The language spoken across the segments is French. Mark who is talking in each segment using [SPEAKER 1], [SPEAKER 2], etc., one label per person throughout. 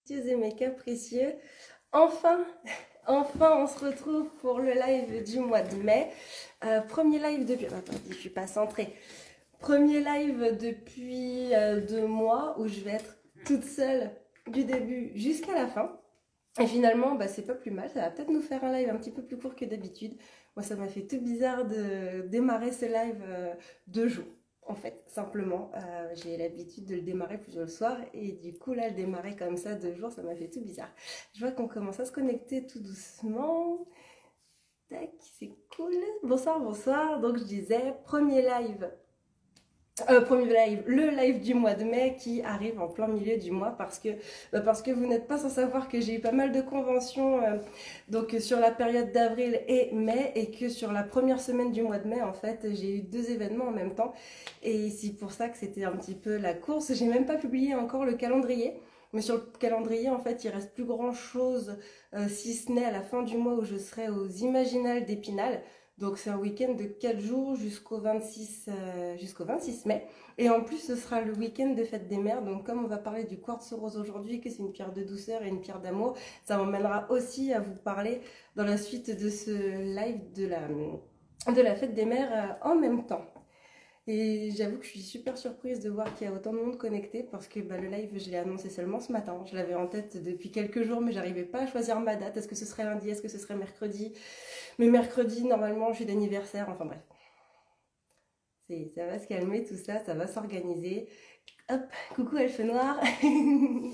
[SPEAKER 1] Et mes capricieux, enfin, enfin on se retrouve pour le live du mois de mai. Premier live depuis... Attends, je suis pas centrée. Premier live depuis 2 mois où je vais être toute seule du début jusqu'à la fin. Et finalement, bah, c'est pas plus mal, ça va peut-être nous faire un live un petit peu plus court que d'habitude. Moi, ça m'a fait tout bizarre de démarrer ce live 2 jours. En fait, simplement, j'ai l'habitude de le démarrer plutôt le soir et du coup là, le démarrer comme ça 2 jours, ça m'a fait tout bizarre. Je vois qu'on commence à se connecter tout doucement. Tac, c'est cool. Bonsoir, bonsoir. Donc je disais, le live du mois de mai qui arrive en plein milieu du mois parce que vous n'êtes pas sans savoir que j'ai eu pas mal de conventions donc sur la période d'avril et mai et que sur la première semaine du mois de mai en fait j'ai eu 2 événements en même temps et c'est pour ça que c'était un petit peu la course. J'ai même pas publié encore le calendrier. Mais sur le calendrier, en fait, il reste plus grand chose, si ce n'est à la fin du mois où je serai aux Imaginales d'Épinal. Donc c'est un week-end de 4 jours jusqu'au 26 mai. Et en plus, ce sera le week-end de Fête des Mères. Donc comme on va parler du quartz rose aujourd'hui, que c'est une pierre de douceur et une pierre d'amour, ça m'emmènera aussi à vous parler dans la suite de ce live de la Fête des Mères en même temps. Et j'avoue que je suis super surprise de voir qu'il y a autant de monde connecté parce que le live, je l'ai annoncé seulement ce matin. Je l'avais en tête depuis quelques jours, mais j'arrivais pas à choisir ma date. Est-ce que ce serait lundi? Est-ce que ce serait mercredi? Mais mercredi, normalement, je suis d'anniversaire. Enfin bref. Ça va se calmer tout ça, ça va s'organiser. Hop, coucou Elfe Noir.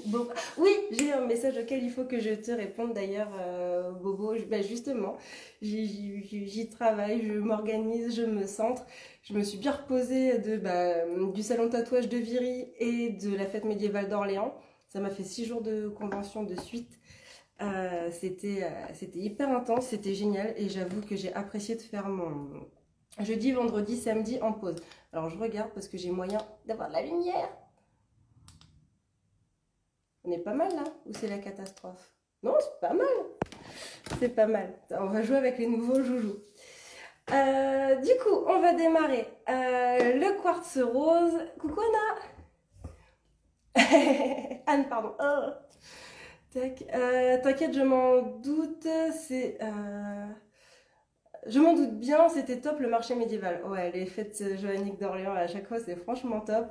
[SPEAKER 1] Bon, oui, j'ai un message auquel il faut que je te réponde d'ailleurs, Bobo. Justement, j'y travaille, je m'organise, je me centre. Je me suis bien reposée du salon de tatouage de Viry et de la fête médiévale d'Orléans. Ça m'a fait 6 jours de convention de suite. C'était hyper intense, c'était génial et j'avoue que j'ai apprécié de faire mon jeudi, vendredi, samedi en pause. Alors je regarde parce que j'ai moyen d'avoir de la lumière. On est pas mal là, ou c'est la catastrophe? Non, c'est pas mal. C'est pas mal. On va jouer avec les nouveaux joujoux. Du coup, on va démarrer le quartz rose. Coucou Anna. Anne, pardon. Oh. Tac. T'inquiète, je m'en doute. Je m'en doute bien, c'était top le marché médiéval. Ouais, les fêtes joanniques d'Orléans à chaque fois, c'est franchement top.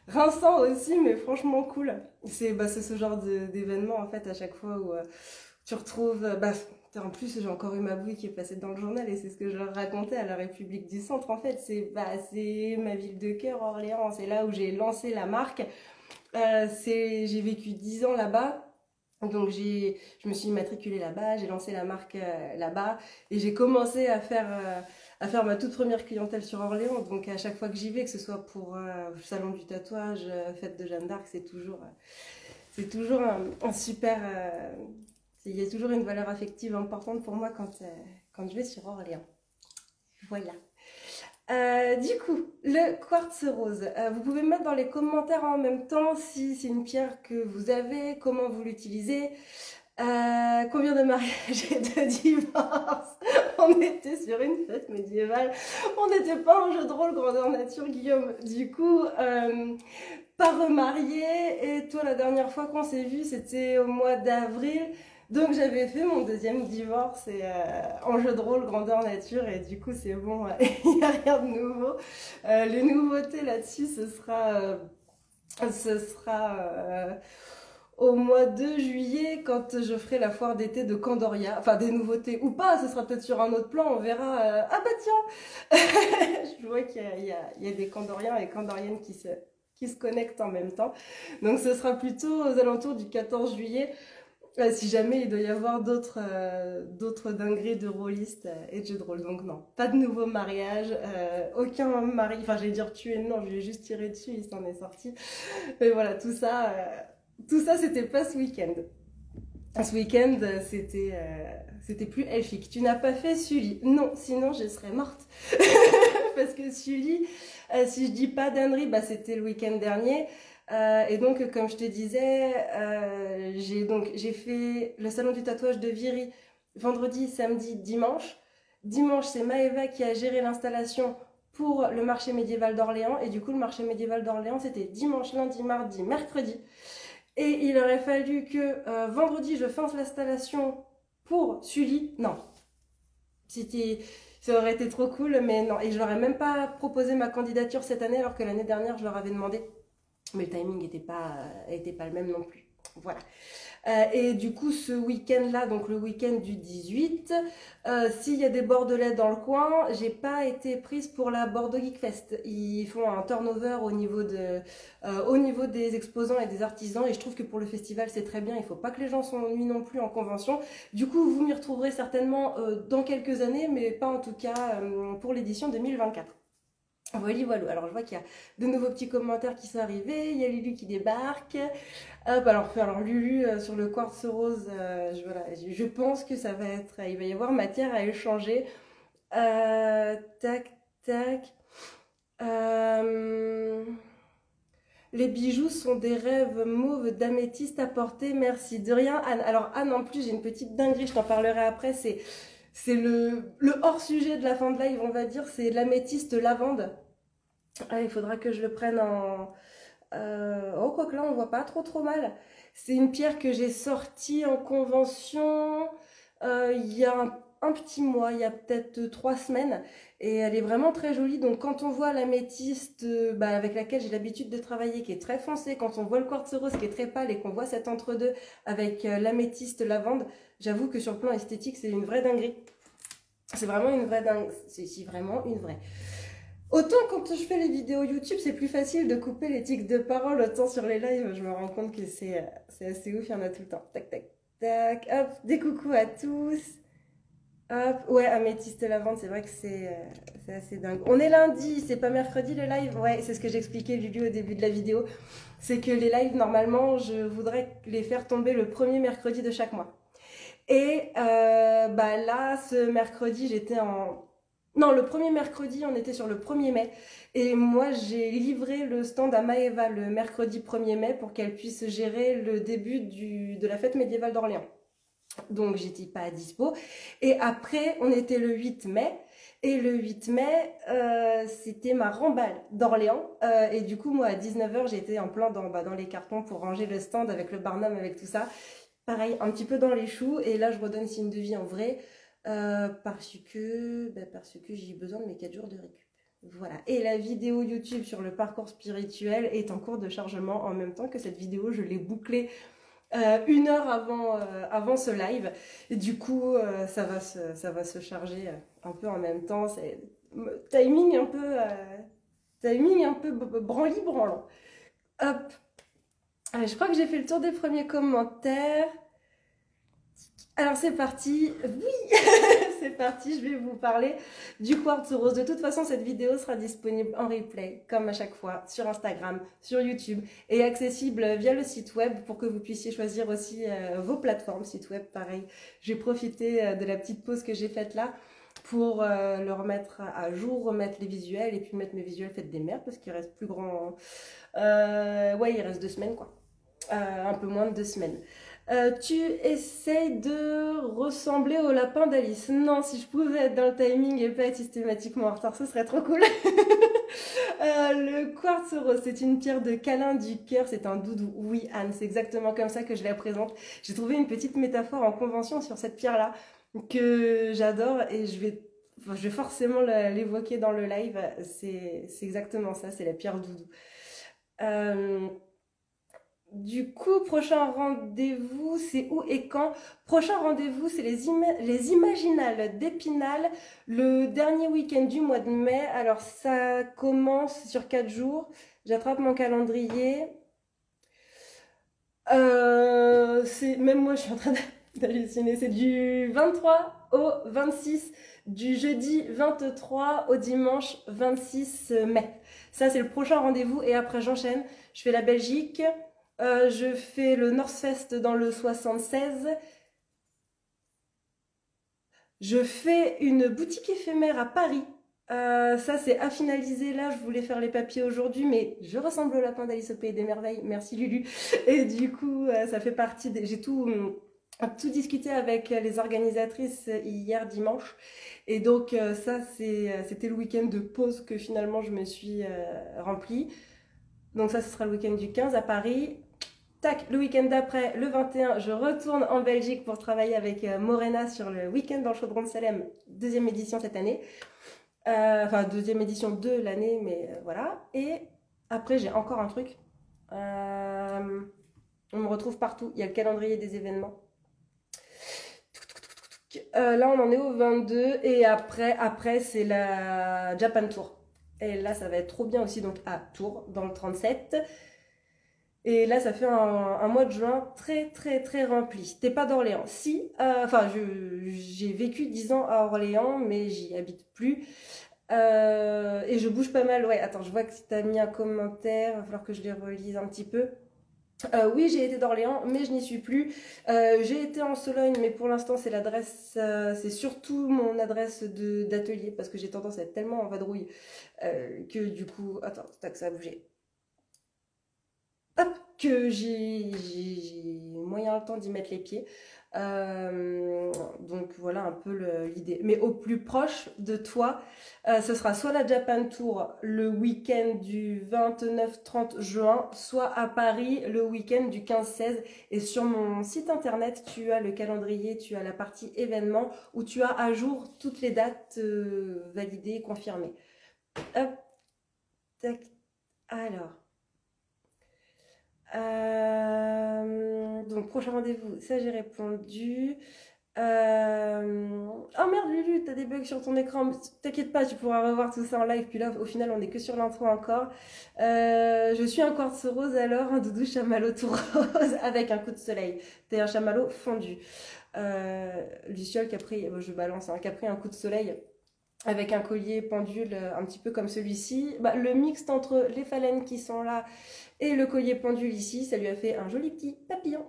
[SPEAKER 1] Rinçant aussi, mais franchement cool. C'est ce genre d'événement en fait à chaque fois où tu retrouves. En plus, j'ai encore eu ma bouille qui est passée dans le journal et c'est ce que je leur racontais à la République du Centre. En fait, c'est ma ville de cœur, Orléans. C'est là où j'ai lancé la marque. J'ai vécu 10 ans là-bas. Donc je me suis matriculée là-bas, j'ai lancé la marque là-bas et j'ai commencé à faire ma toute première clientèle sur Orléans. Donc à chaque fois que j'y vais, que ce soit pour le salon du tatouage, fête de Jeanne d'Arc, c'est toujours un super... il y a toujours une valeur affective importante pour moi quand je vais sur Orléans. Voilà. Du coup, le quartz rose, vous pouvez me mettre dans les commentaires en même temps si c'est une pierre que vous avez, comment vous l'utilisez, combien de mariages et de divorces. On était sur une fête médiévale, on n'était pas en jeu de rôle grandeur nature, Guillaume. Du coup, pas remarié, et toi la dernière fois qu'on s'est vu c'était au mois d'avril. Donc j'avais fait mon 2e divorce en jeu de rôle grandeur nature et du coup c'est bon, il n'y a rien de nouveau. Les nouveautés là-dessus ce sera au mois de juillet quand je ferai la foire d'été de Candoria. Enfin des nouveautés ou pas, ce sera peut-être sur un autre plan, on verra. Ah bah tiens. Je vois qu'il y a des Candoriens et Candoriennes qui se connectent en même temps. Donc ce sera plutôt aux alentours du 14 juillet. Si jamais il doit y avoir d'autres dingueries de rôlistes et de jeux de rôle. Donc non, pas de nouveau mariage, aucun mari, enfin j'allais dire tué, non, je lui ai juste tiré dessus, il s'en est sorti. Mais voilà, tout ça c'était pas ce week-end. Ce week-end, c'était plus elfique. Tu n'as pas fait Sully? Non, sinon je serais morte. Parce que Sully, si je dis pas d'ânerie, c'était le week-end dernier. Et donc, comme je te disais, j'ai fait le salon du tatouage de Viry vendredi, samedi, dimanche. Dimanche, c'est Maëva qui a géré l'installation pour le marché médiéval d'Orléans. Et du coup, le marché médiéval d'Orléans, c'était dimanche, lundi, mardi, mercredi. Et il aurait fallu que vendredi, je fasse l'installation pour Sully. Non, ça aurait été trop cool, mais non. Et je leur ai même pas proposé ma candidature cette année, alors que l'année dernière, je leur avais demandé. Mais le timing était pas le même non plus. Voilà. Et du coup, ce week-end-là, donc le week-end du 18, s'il y a des Bordelais dans le coin, j'ai pas été prise pour la Bordeaux Geek Fest. Ils font un turnover au niveau des exposants et des artisans, et je trouve que pour le festival, c'est très bien. Il faut pas que les gens s'ennuient non plus en convention. Du coup, vous m'y retrouverez certainement dans quelques années, mais pas en tout cas pour l'édition 2024. Voilà, voilà. Alors je vois qu'il y a de nouveaux petits commentaires qui sont arrivés. Il y a Lulu qui débarque. Hop, alors Lulu sur le quartz rose, voilà, je pense que ça va être, il va y avoir matière à échanger. Tac, tac. Les bijoux sont des rêves mauves d'améthyste à porter. Merci de rien, Anne. Alors Anne, en plus, j'ai une petite dinguerie, je t'en parlerai après. C'est le hors sujet de la fin de live, on va dire. C'est l'améthyste lavande. Ah, il faudra que je le prenne en... Oh, quoique là, on voit pas trop mal. C'est une pierre que j'ai sortie en convention il y a un petit mois, il y a peut-être 3 semaines. Et elle est vraiment très jolie. Donc, quand on voit l'améthyste avec laquelle j'ai l'habitude de travailler, qui est très foncée, quand on voit le quartz rose qui est très pâle et qu'on voit cet entre-deux avec l'améthyste lavande, j'avoue que sur le plan esthétique, c'est une vraie dinguerie. C'est vraiment une vraie dinguerie. C'est vraiment une vraie. Autant quand je fais les vidéos YouTube, c'est plus facile de couper les tics de parole, autant sur les lives, je me rends compte que c'est assez ouf, il y en a tout le temps. Tac, tac, tac, hop, des coucous à tous. Hop, ouais, améthyste lavande, c'est vrai que c'est assez dingue. On est lundi, c'est pas mercredi le live? Ouais, c'est ce que j'expliquais Lulu au début de la vidéo. C'est que les lives, normalement, je voudrais les faire tomber le premier mercredi de chaque mois. Et là, ce mercredi, j'étais en... Non, le premier mercredi, on était sur le 1er mai. Et moi, j'ai livré le stand à Maëva le mercredi 1er mai pour qu'elle puisse gérer le début de la fête médiévale d'Orléans. Donc, j'étais pas à dispo. Et après, on était le 8 mai. Et le 8 mai, c'était ma remballe d'Orléans. Et du coup, moi, à 19h, j'étais en plein dans les cartons pour ranger le stand avec le Barnum, avec tout ça. Pareil, un petit peu dans les choux. Et là, je redonne signe de vie en vrai. Parce que j'ai besoin de mes 4 jours de récup. Voilà. Et la vidéo YouTube sur le parcours spirituel est en cours de chargement en même temps que cette vidéo. Je l'ai bouclée 1 heure avant ce live. Et du coup, ça va se charger un peu en même temps. C'est timing un peu branli-branlant. Hop. Je crois que j'ai fait le tour des premiers commentaires. Alors c'est parti, oui, c'est parti, je vais vous parler du quartz rose. De toute façon, cette vidéo sera disponible en replay, comme à chaque fois, sur Instagram, sur YouTube, et accessible via le site web pour que vous puissiez choisir aussi vos plateformes. Site web, pareil, j'ai profité de la petite pause que j'ai faite là pour le remettre à jour, remettre les visuels, et puis mettre mes visuels faites des mères, parce qu'il reste plus grand... ouais, il reste 2 semaines, quoi. Un peu moins de 2 semaines. Tu essayes de ressembler au lapin d'Alice. Non, si je pouvais être dans le timing et pas être systématiquement en retard, ce serait trop cool. Le quartz rose, c'est une pierre de câlin du cœur, c'est un doudou. Oui, Anne, c'est exactement comme ça que je la présente. J'ai trouvé une petite métaphore en convention sur cette pierre-là que j'adore et je vais forcément l'évoquer dans le live. C'est exactement ça, c'est la pierre doudou. Du coup, prochain rendez-vous, c'est où et quand? Prochain rendez-vous, c'est les Imaginales d'Épinal, le dernier week-end du mois de mai. Alors, ça commence sur 4 jours. J'attrape mon calendrier. Même moi, je suis en train d'halluciner. C'est du 23 au 26, du jeudi 23 au dimanche 26 mai. Ça, c'est le prochain rendez-vous. Et après, j'enchaîne. Je fais la Belgique. Je fais le Northfest dans le 76. Je fais une boutique éphémère à Paris. Ça, c'est à finaliser là. Je voulais faire les papiers aujourd'hui, mais je ressemble au lapin d'Alice au Pays des Merveilles. Merci Lulu. Et du coup, ça fait partie des... J'ai tout discuté avec les organisatrices hier dimanche. Et donc, ça, c'était le week-end de pause que finalement je me suis rempli. Donc ça, ce sera le week-end du 15 à Paris. Tac, le week-end d'après, le 21, je retourne en Belgique pour travailler avec Morena sur le week-end dans le chaudron de Salem, deuxième édition cette année. Enfin, deuxième édition de l'année, mais voilà. Et après, j'ai encore un truc. On me retrouve partout. Il y a le calendrier des événements. Là, on en est au 22. Et après c'est la Japan Tour. Et là, ça va être trop bien aussi. Donc, à Tours, dans le 37. Et là, ça fait un mois de juin très, très, très rempli. T'es pas d'Orléans. Si, enfin, j'ai vécu 10 ans à Orléans, mais j'y habite plus. Et je bouge pas mal. Ouais, attends, je vois que tu as mis un commentaire. Il va falloir que je les relise un petit peu. Oui, j'ai été d'Orléans, mais je n'y suis plus. J'ai été en Sologne, mais pour l'instant, c'est l'adresse, c'est surtout mon adresse d'atelier, parce que j'ai tendance à être tellement en vadrouille que du coup, attends, tac, ça a bougé. Hop, que j'ai moyen le temps d'y mettre les pieds. Donc voilà un peu l'idée. Mais au plus proche de toi, ce sera soit la Japan Tour le week-end du 29-30 juin, soit à Paris le week-end du 15-16. Et sur mon site internet, tu as le calendrier, tu as la partie événements où tu as à jour toutes les dates validées et confirmées. Hop, tac, alors. Donc prochain rendez-vous, ça j'ai répondu. Oh merde Lulu, t'as des bugs sur ton écran. T'inquiète pas, tu pourras revoir tout ça en live. Puis là, au final, on est que sur l'intro encore. Je suis un quartz rose alors, un doudou chamallow tout rose avec un coup de soleil. T'es un chamallow fondu. Luciole qui a pris, je balance, hein, qui a pris un coup de soleil avec un collier pendule un petit peu comme celui-ci. Bah, le mixte entre les phalènes qui sont là et le collier pendule ici, ça lui a fait un joli petit papillon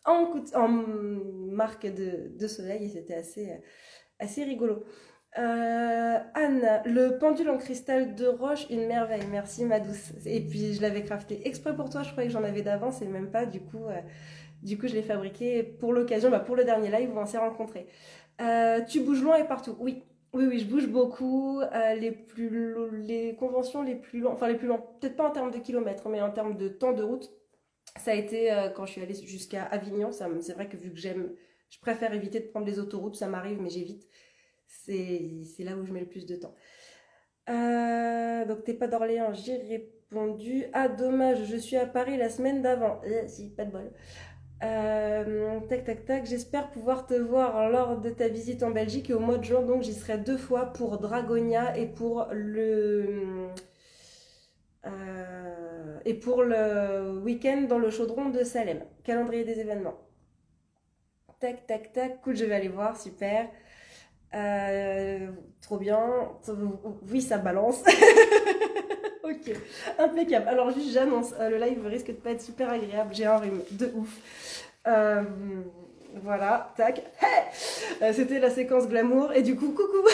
[SPEAKER 1] en marque de soleil et c'était assez rigolo. Anne, le pendule en cristal de roche, une merveille, merci ma douce. Et puis je l'avais crafté exprès pour toi, je croyais que j'en avais d'avance et même pas, du coup je l'ai fabriqué pour l'occasion, pour le dernier live où on s'est rencontrés. Tu bouges loin et partout, oui. Oui, je bouge beaucoup. Les conventions les plus longues, enfin les plus longues, peut-être pas en termes de kilomètres, mais en termes de temps de route, ça a été quand je suis allée jusqu'à Avignon. C'est vrai que vu que je préfère éviter de prendre les autoroutes, ça m'arrive, mais j'évite. C'est là où je mets le plus de temps. Donc t'es pas d'Orléans, j'ai répondu. Ah dommage, je suis à Paris la semaine d'avant. Si, pas de bol. Tac, j'espère pouvoir te voir lors de ta visite en Belgique et au mois de juin, donc j'y serai 2 fois pour Dragonia et pour le week-end dans le chaudron de Salem. Calendrier des événements. Tac, cool, je vais aller voir, super. Trop bien. Oui, ça balance. Ok, impeccable. Alors juste j'annonce, le live risque de pas être super agréable, j'ai un rhume de ouf. Voilà, tac. Hey, c'était la séquence glamour et du coup, coucou.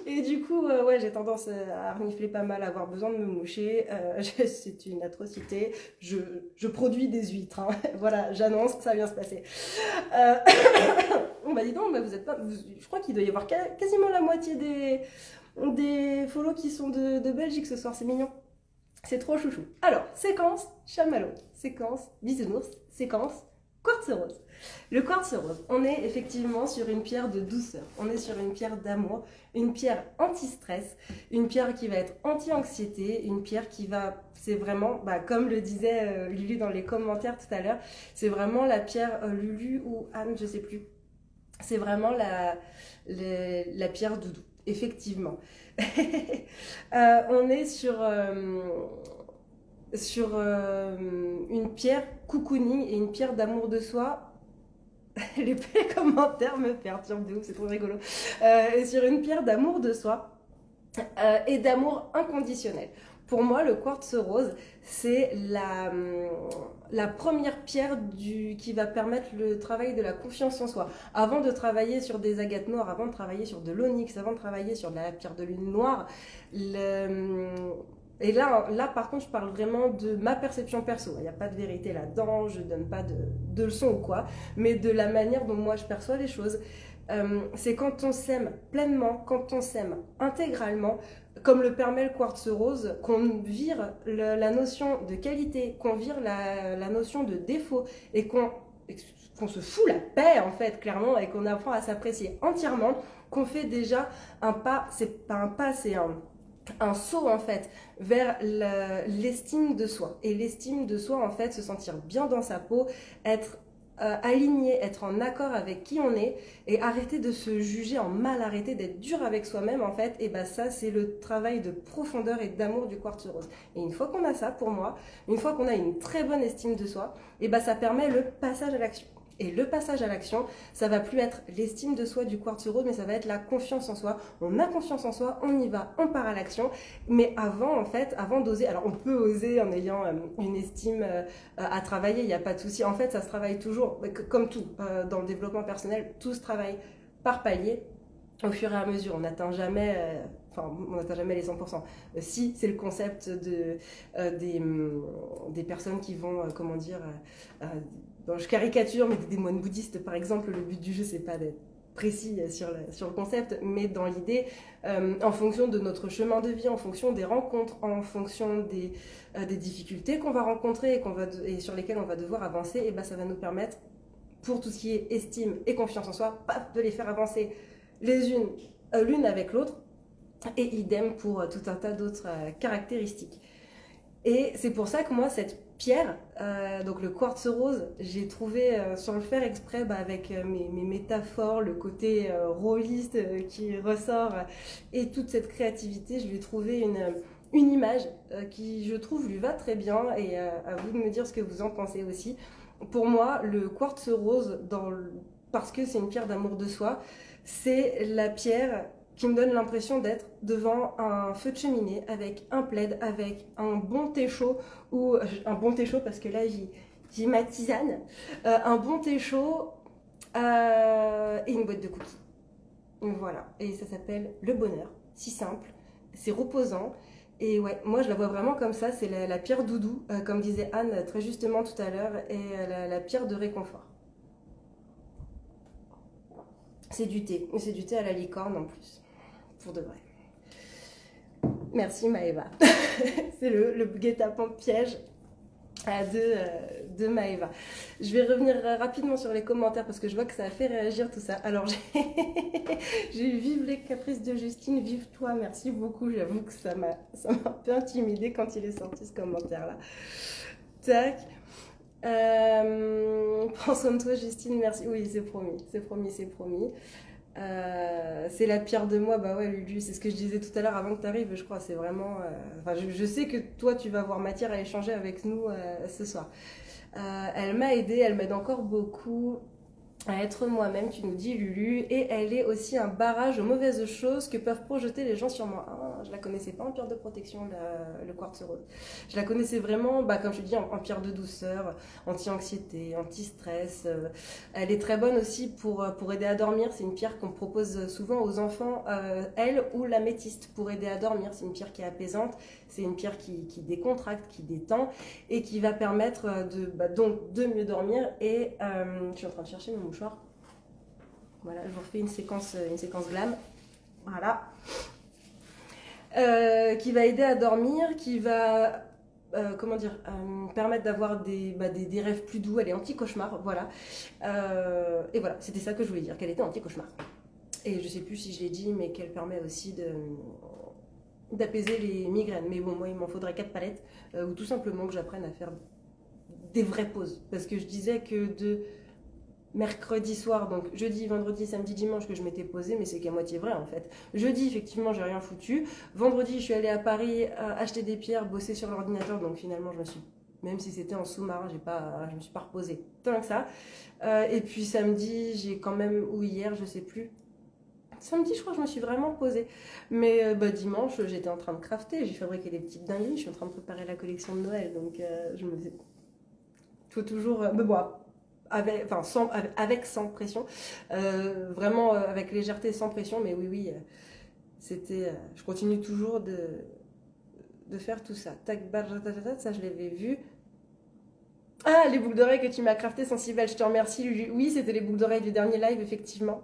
[SPEAKER 1] Et du coup, ouais, j'ai tendance à renifler pas mal, à avoir besoin de me moucher. C'est une atrocité. Je produis des huîtres. Hein. Voilà, j'annonce, ça vient se passer. Bah dis donc, vous êtes pas. Je crois qu'il doit y avoir quasiment la moitié des follow qui sont de Belgique ce soir, c'est mignon. C'est trop chouchou. Alors, séquence chamallow, séquence bisounours, séquence quartz rose. Le quartz rose, on est effectivement sur une pierre de douceur, on est sur une pierre d'amour, une pierre anti-stress, une pierre qui va être anti-anxiété, une pierre qui va, c'est vraiment, comme le disait Lulu dans les commentaires tout à l'heure, c'est vraiment la pierre Lulu ou Anne, je sais plus, c'est vraiment la pierre doudou, effectivement. On est sur une pierre cocooning et une pierre d'amour de soi. Les commentaires me perturbent de ouf, c'est trop rigolo. Sur une pierre d'amour de soi et d'amour inconditionnel. Pour moi, le quartz rose, c'est la première pierre qui va permettre le travail de la confiance en soi. Avant de travailler sur des agates noires, avant de travailler sur de l'onyx, avant de travailler sur de la pierre de lune noire, et là, par contre, je parle vraiment de ma perception perso. Il n'y a pas de vérité là-dedans, je ne donne pas de leçons ou quoi, mais de la manière dont moi je perçois les choses. C'est quand on s'aime pleinement, quand on s'aime intégralement, comme le permet le quartz rose, qu'on vire la notion de qualité, qu'on vire la notion de défaut et qu'on se fout la paix en fait, clairement, et qu'on apprend à s'apprécier entièrement, qu'on fait déjà un pas, c'est pas un pas, c'est un saut en fait vers l'estime de soi. Et l'estime de soi en fait, se sentir bien dans sa peau, être aligné, être en accord avec qui on est et arrêter de se juger en mal, arrêter d'être dur avec soi-même en fait, et bah ça c'est le travail de profondeur et d'amour du quartz rose. Et une fois qu'on a ça, pour moi, une fois qu'on a une très bonne estime de soi, et bah ça permet le passage à l'action. Et le passage à l'action, ça va plus être l'estime de soi du quartz rose, mais ça va être la confiance en soi. On a confiance en soi, on y va, on part à l'action. Mais avant, en fait, avant d'oser, alors on peut oser en ayant une estime à travailler, il n'y a pas de souci. En fait, ça se travaille toujours, comme tout, dans le développement personnel, tout se travaille par palier, au fur et à mesure. On n'atteint jamais... Enfin, on n'atteint jamais les 100%. Si, c'est le concept des personnes qui vont, comment dire... je caricature, mais des moines bouddhistes, par exemple, le but du jeu, c'est pas d'être précis sur le concept, mais dans l'idée, en fonction de notre chemin de vie, en fonction des rencontres, en fonction des difficultés qu'on va rencontrer et sur lesquelles on va devoir avancer, et ben ça va nous permettre, pour tout ce qui est estime et confiance en soi, de les faire avancer l'une avec l'autre, et idem pour tout un tas d'autres caractéristiques. Et c'est pour ça que moi, cette pierre, donc le quartz rose, j'ai trouvé sur le faire exprès avec mes métaphores, le côté rôliste qui ressort et toute cette créativité, je lui ai trouvé une image qui, je trouve, lui va très bien et à vous de me dire ce que vous en pensez aussi. Pour moi, le quartz rose, parce que c'est une pierre d'amour de soi, c'est la pierre qui me donne l'impression d'être devant un feu de cheminée avec un plaid, avec un bon thé chaud, ou un bon thé chaud parce que là j'ai ma tisane, un bon thé chaud et une boîte de cookies. Voilà, et ça s'appelle le bonheur, si simple, c'est reposant. Et ouais, moi je la vois vraiment comme ça, c'est la pierre doudou, comme disait Anne très justement tout à l'heure, et la pierre de réconfort. C'est du thé, et c'est du thé à la licorne en plus. Pour de vrai. Merci Maëva. C'est le guet-apens piège de Maëva. Je vais revenir rapidement sur les commentaires parce que je vois que ça a fait réagir tout ça. Alors j'ai eu vive les caprices de Justine, vive toi, merci beaucoup. J'avoue que ça m'a un peu intimidée quand il est sorti ce commentaire là. Tac. Prends soin de toi Justine, merci. Oui, c'est promis, c'est promis, c'est promis. C'est la pierre de moi, bah ouais Lulu, c'est ce que je disais tout à l'heure avant que tu arrives, je crois, c'est vraiment... je sais que toi tu vas avoir matière à échanger avec nous ce soir. Elle m'a aidée, elle m'aide encore beaucoup à être moi-même, tu nous dis Lulu, et elle est aussi un barrage aux mauvaises choses que peuvent projeter les gens sur moi. Ah, je la connaissais pas en pierre de protection, le quartz rose. Je la connaissais vraiment, comme je te dis, en pierre de douceur, anti-anxiété, anti-stress. Elle est très bonne aussi pour aider à dormir. C'est une pierre qu'on propose souvent aux enfants, elle ou l'améthyste, pour aider à dormir. C'est une pierre qui est apaisante, c'est une pierre qui décontracte, qui détend et qui va permettre donc de mieux dormir. Et je suis en train de chercher mon mouchoir. Voilà, je vous refais une séquence glam. Voilà. Qui va aider à dormir, qui va permettre d'avoir des rêves plus doux. Elle est anti-cauchemar, voilà. Et voilà, c'était ça que je voulais dire, qu'elle était anti-cauchemar. Et je sais plus si je l'ai dit, mais qu'elle permet aussi d'apaiser les migraines. Mais bon, moi, il m'en faudrait 4 palettes, ou tout simplement que j'apprenne à faire des vraies pauses. Parce que je disais que de mercredi soir, donc jeudi, vendredi, samedi, dimanche, que je m'étais posée, mais c'est qu'à moitié vrai en fait. Jeudi, effectivement, j'ai rien foutu. Vendredi, je suis allée à Paris acheter des pierres, bosser sur l'ordinateur, donc finalement, même si c'était en sous-marin, je me suis pas reposée tant que ça. Et puis samedi, j'ai quand même, ou hier, je sais plus. Samedi, je crois que je me suis vraiment posée. Mais dimanche, j'étais en train de crafter, j'ai fabriqué des petites dingueries, je suis en train de préparer la collection de Noël, donc je me faisais... Faut toujours me boire. Sans pression, vraiment avec légèreté, sans pression, mais oui, je continue toujours de faire tout ça. Tac, ça je l'avais vu. Ah, les boucles d'oreilles que tu m'as craftées sont si belles, je te remercie. Oui, c'était les boucles d'oreilles du dernier live, effectivement.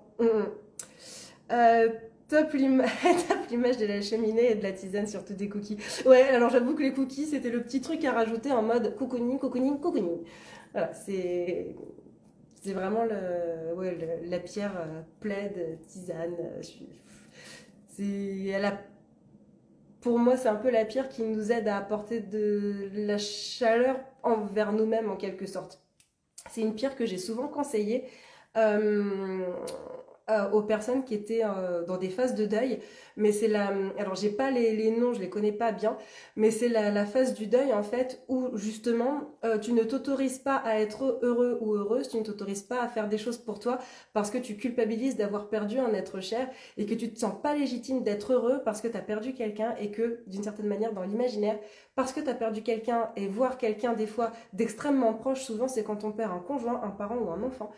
[SPEAKER 1] Top l'image de la cheminée et de la tisane, surtout des cookies. Ouais, alors j'avoue que les cookies, c'était le petit truc à rajouter en mode cocooning, cocooning, cocooning. Voilà, c'est vraiment ouais, la pierre plaide, tisane. Elle a, pour moi, c'est un peu la pierre qui nous aide à apporter de la chaleur envers nous-mêmes en quelque sorte. C'est une pierre que j'ai souvent conseillée euh, aux personnes qui étaient dans des phases de deuil. Mais c'est la... Alors, j'ai pas les noms, je les connais pas bien, mais c'est la phase du deuil, en fait, où, justement, tu ne t'autorises pas à être heureux ou heureuse, tu ne t'autorises pas à faire des choses pour toi parce que tu culpabilises d'avoir perdu un être cher et que tu te sens pas légitime d'être heureux parce que tu as perdu quelqu'un et que, d'une certaine manière, dans l'imaginaire, parce que tu as perdu quelqu'un et voir quelqu'un, des fois, d'extrêmement proche, souvent, c'est quand on perd un conjoint, un parent ou un enfant.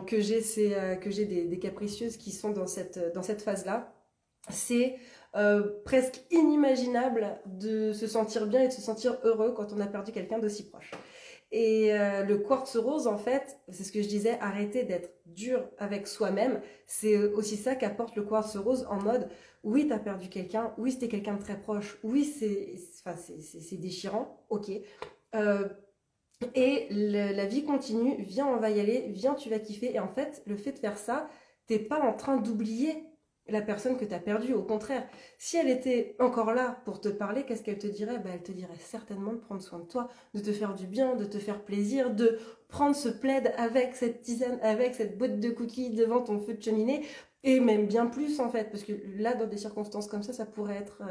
[SPEAKER 1] Que j'ai des capricieuses qui sont dans cette phase-là. C'est presque inimaginable de se sentir bien et de se sentir heureux quand on a perdu quelqu'un d'aussi proche. Et le quartz rose, en fait, c'est ce que je disais, arrêter d'être dur avec soi-même, c'est aussi ça qu'apporte le quartz rose en mode, oui, t'as perdu quelqu'un, oui, c'était quelqu'un de très proche, oui, c'est déchirant, ok. Et la vie continue, viens, on va y aller, viens, tu vas kiffer. Et en fait, le fait de faire ça, t'es pas en train d'oublier la personne que t'as perdue. Au contraire, si elle était encore là pour te parler, qu'est-ce qu'elle te dirait? Elle te dirait certainement de prendre soin de toi, de te faire du bien, de te faire plaisir, de prendre ce plaid avec cette tisane, avec cette boîte de cookies devant ton feu de cheminée. Et même bien plus en fait, parce que là, dans des circonstances comme ça pourrait être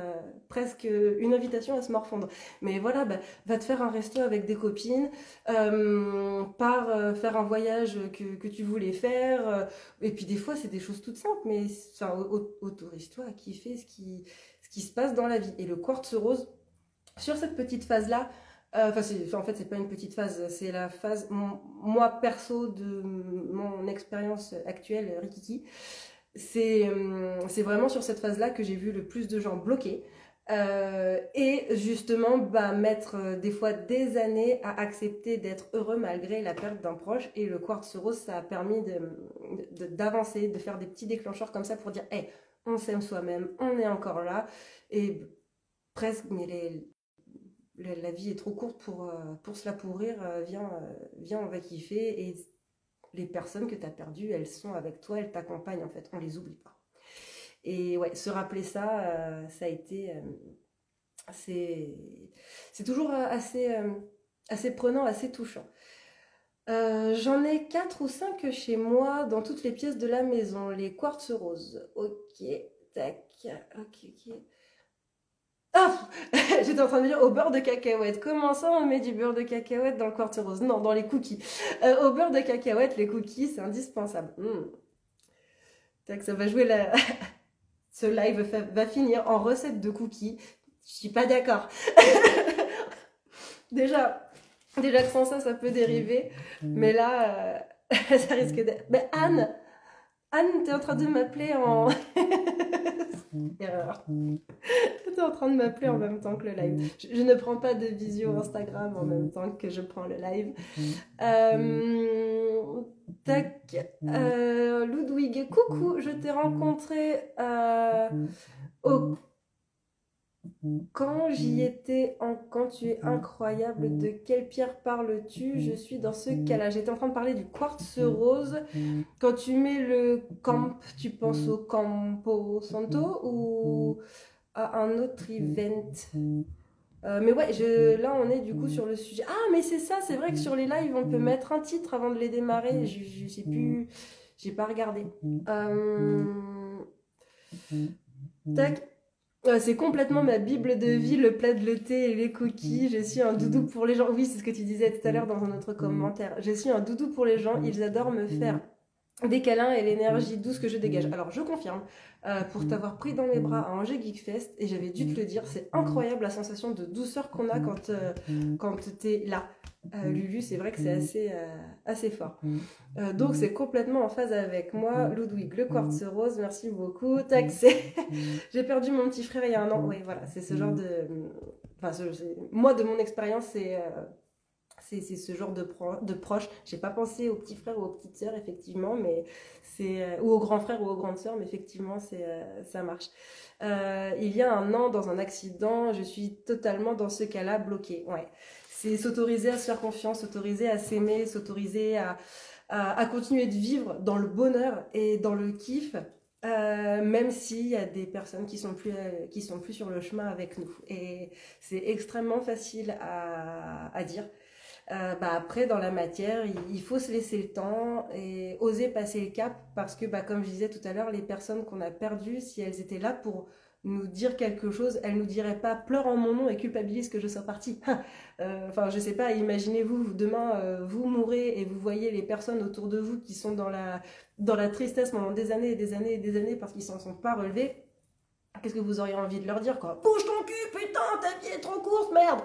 [SPEAKER 1] presque une invitation à se morfondre. Mais voilà, va te faire un resto avec des copines, faire un voyage que tu voulais faire. Et puis des fois, c'est des choses toutes simples, mais enfin, autorise-toi à kiffer ce qui se passe dans la vie. Et le quartz rose, sur cette petite phase-là, en fait, c'est pas une petite phase, c'est la phase, moi perso, de mon expérience actuelle, Rikiki. C'est vraiment sur cette phase-là que j'ai vu le plus de gens bloqués. Et justement, mettre des fois des années à accepter d'être heureux malgré la perte d'un proche. Et le quartz rose, ça a permis d'avancer, de faire des petits déclencheurs comme ça pour dire hey, on s'aime soi-même, on est encore là. Et presque, mais la vie est trop courte pour se la pourrir. Viens, on va kiffer. Et les personnes que tu as perdues, elles sont avec toi, elles t'accompagnent en fait, on les oublie pas. Et ouais, se rappeler ça, ça a été... c'est toujours assez prenant, assez touchant. J'en ai 4 ou 5 chez moi, dans toutes les pièces de la maison, les quartz roses. Ok, tac, ok. Ah, j'étais en train de dire au beurre de cacahuète. Comment ça on met du beurre de cacahuète dans le quartz rose? Non, dans les cookies. Au beurre de cacahuète, les cookies, c'est indispensable. Tac, ça va jouer ce live va finir en recette de cookies. Je suis pas d'accord. déjà que sans ça, ça peut dériver. Mais là, ça risque d'être... Mais Anne, t'es en train de m'appeler en... Erreur. T'es en train de m'appeler en même temps que le live. Je ne prends pas de visio Instagram en même temps que je prends le live. Tac. Ludwig, coucou, je t'ai rencontré quand j'y étais quand tu es incroyable. De quelle pierre parles-tu? Je suis dans ce cas-là. J'étais en train de parler du quartz rose. Quand tu mets le camp, tu penses au Campo Santo ou à un autre event? Mais ouais, là on est du coup sur le sujet. Ah, mais c'est ça, c'est vrai que sur les lives on peut mettre un titre avant de les démarrer. Je sais plus, j'ai pas regardé. Tac. C'est complètement ma bible de vie, le plaid, le thé et les cookies. Je suis un doudou pour les gens. Oui, c'est ce que tu disais tout à l'heure dans un autre commentaire. Je suis un doudou pour les gens. Ils adorent me faire des câlins et l'énergie douce que je dégage. Alors, je confirme, pour t'avoir pris dans mes bras à Angers Geek Fest, et j'avais dû te le dire, c'est incroyable la sensation de douceur qu'on a quand t'es là. Lulu, c'est vrai que c'est assez fort. Donc, c'est complètement en phase avec moi. Ludwig, le quartz rose, merci beaucoup. Tac, j'ai perdu mon petit frère il y a 1 an. Oui, voilà, c'est ce genre de... Enfin, moi, de mon expérience, c'est ce genre de proche. J'ai pas pensé aux petits frères ou aux petites sœurs, effectivement, mais ou aux grands frères ou aux grandes sœurs, mais effectivement, ça marche. Il y a un an, dans un accident, je suis totalement dans ce cas-là bloquée. Ouais. C'est s'autoriser à se faire confiance, s'autoriser à s'aimer, s'autoriser à continuer de vivre dans le bonheur et dans le kiff, même s'il y a des personnes qui sont plus sur le chemin avec nous. Et c'est extrêmement facile à dire. Après, dans la matière, il faut se laisser le temps et oser passer le cap parce que, comme je disais tout à l'heure, les personnes qu'on a perdues, si elles étaient là pour nous dire quelque chose, elles nous diraient pas pleure en mon nom et culpabilise que je sois partie. Enfin, je sais pas, imaginez-vous, demain, vous mourrez et vous voyez les personnes autour de vous qui sont dans la tristesse pendant des années et des années et des années parce qu'ils s'en sont pas relevés. Qu'est-ce que vous auriez envie de leur dire, quoi? Bouge ton cul, putain, ta vie est trop courte, merde!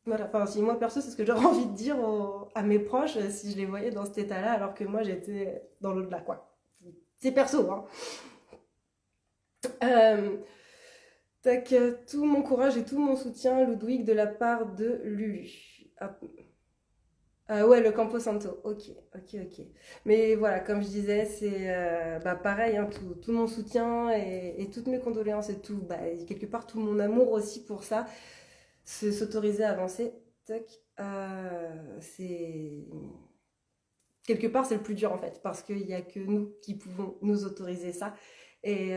[SPEAKER 1] Voilà, enfin, si moi perso, c'est ce que j'aurais envie de dire à mes proches si je les voyais dans cet état-là, alors que moi j'étais dans l'au-delà, quoi. C'est perso, hein. Tac, tout mon courage et tout mon soutien, Ludwig, de la part de Lulu. Ouais, le Campo Santo, ok. Mais voilà, comme je disais, c'est pareil, hein, tout mon soutien et toutes mes condoléances et tout, quelque part tout mon amour aussi pour ça. S'autoriser à avancer, tac, c'est... Quelque part, c'est le plus dur en fait, parce qu'il n'y a que nous qui pouvons nous autoriser ça. Et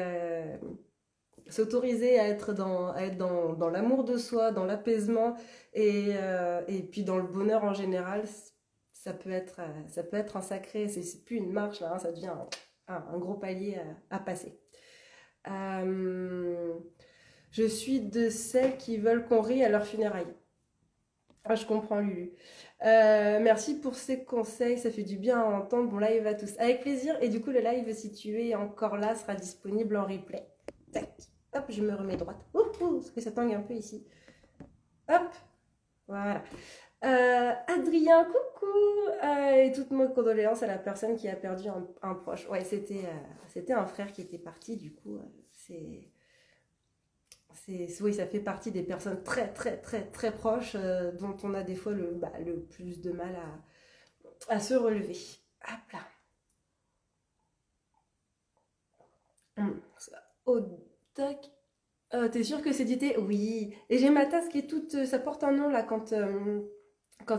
[SPEAKER 1] s'autoriser à être dans l'amour de soi, dans l'apaisement et puis dans le bonheur en général, ça peut être un sacré, c'est plus une marche là, hein, ça devient un gros palier à passer. Je suis de celles qui veulent qu'on rie à leur funérailles. Ah, je comprends, Lulu. Merci pour ces conseils, ça fait du bien à entendre. Bon live à tous. Avec plaisir. Et du coup, le live, si tu es encore là, sera disponible en replay. Tac. Hop, je me remets droite. Parce que ça tangue un peu ici. Hop. Voilà. Adrien, coucou. Et toutes mes condoléances à la personne qui a perdu un proche. Ouais, c'était un frère qui était parti, du coup, oui, ça fait partie des personnes très très très très proches dont on a des fois le plus de mal à se relever. Hop là. Oh, tac. T'es sûr que c'est dité? Oui. Et j'ai ma tasse qui est toute... Ça porte un nom là quand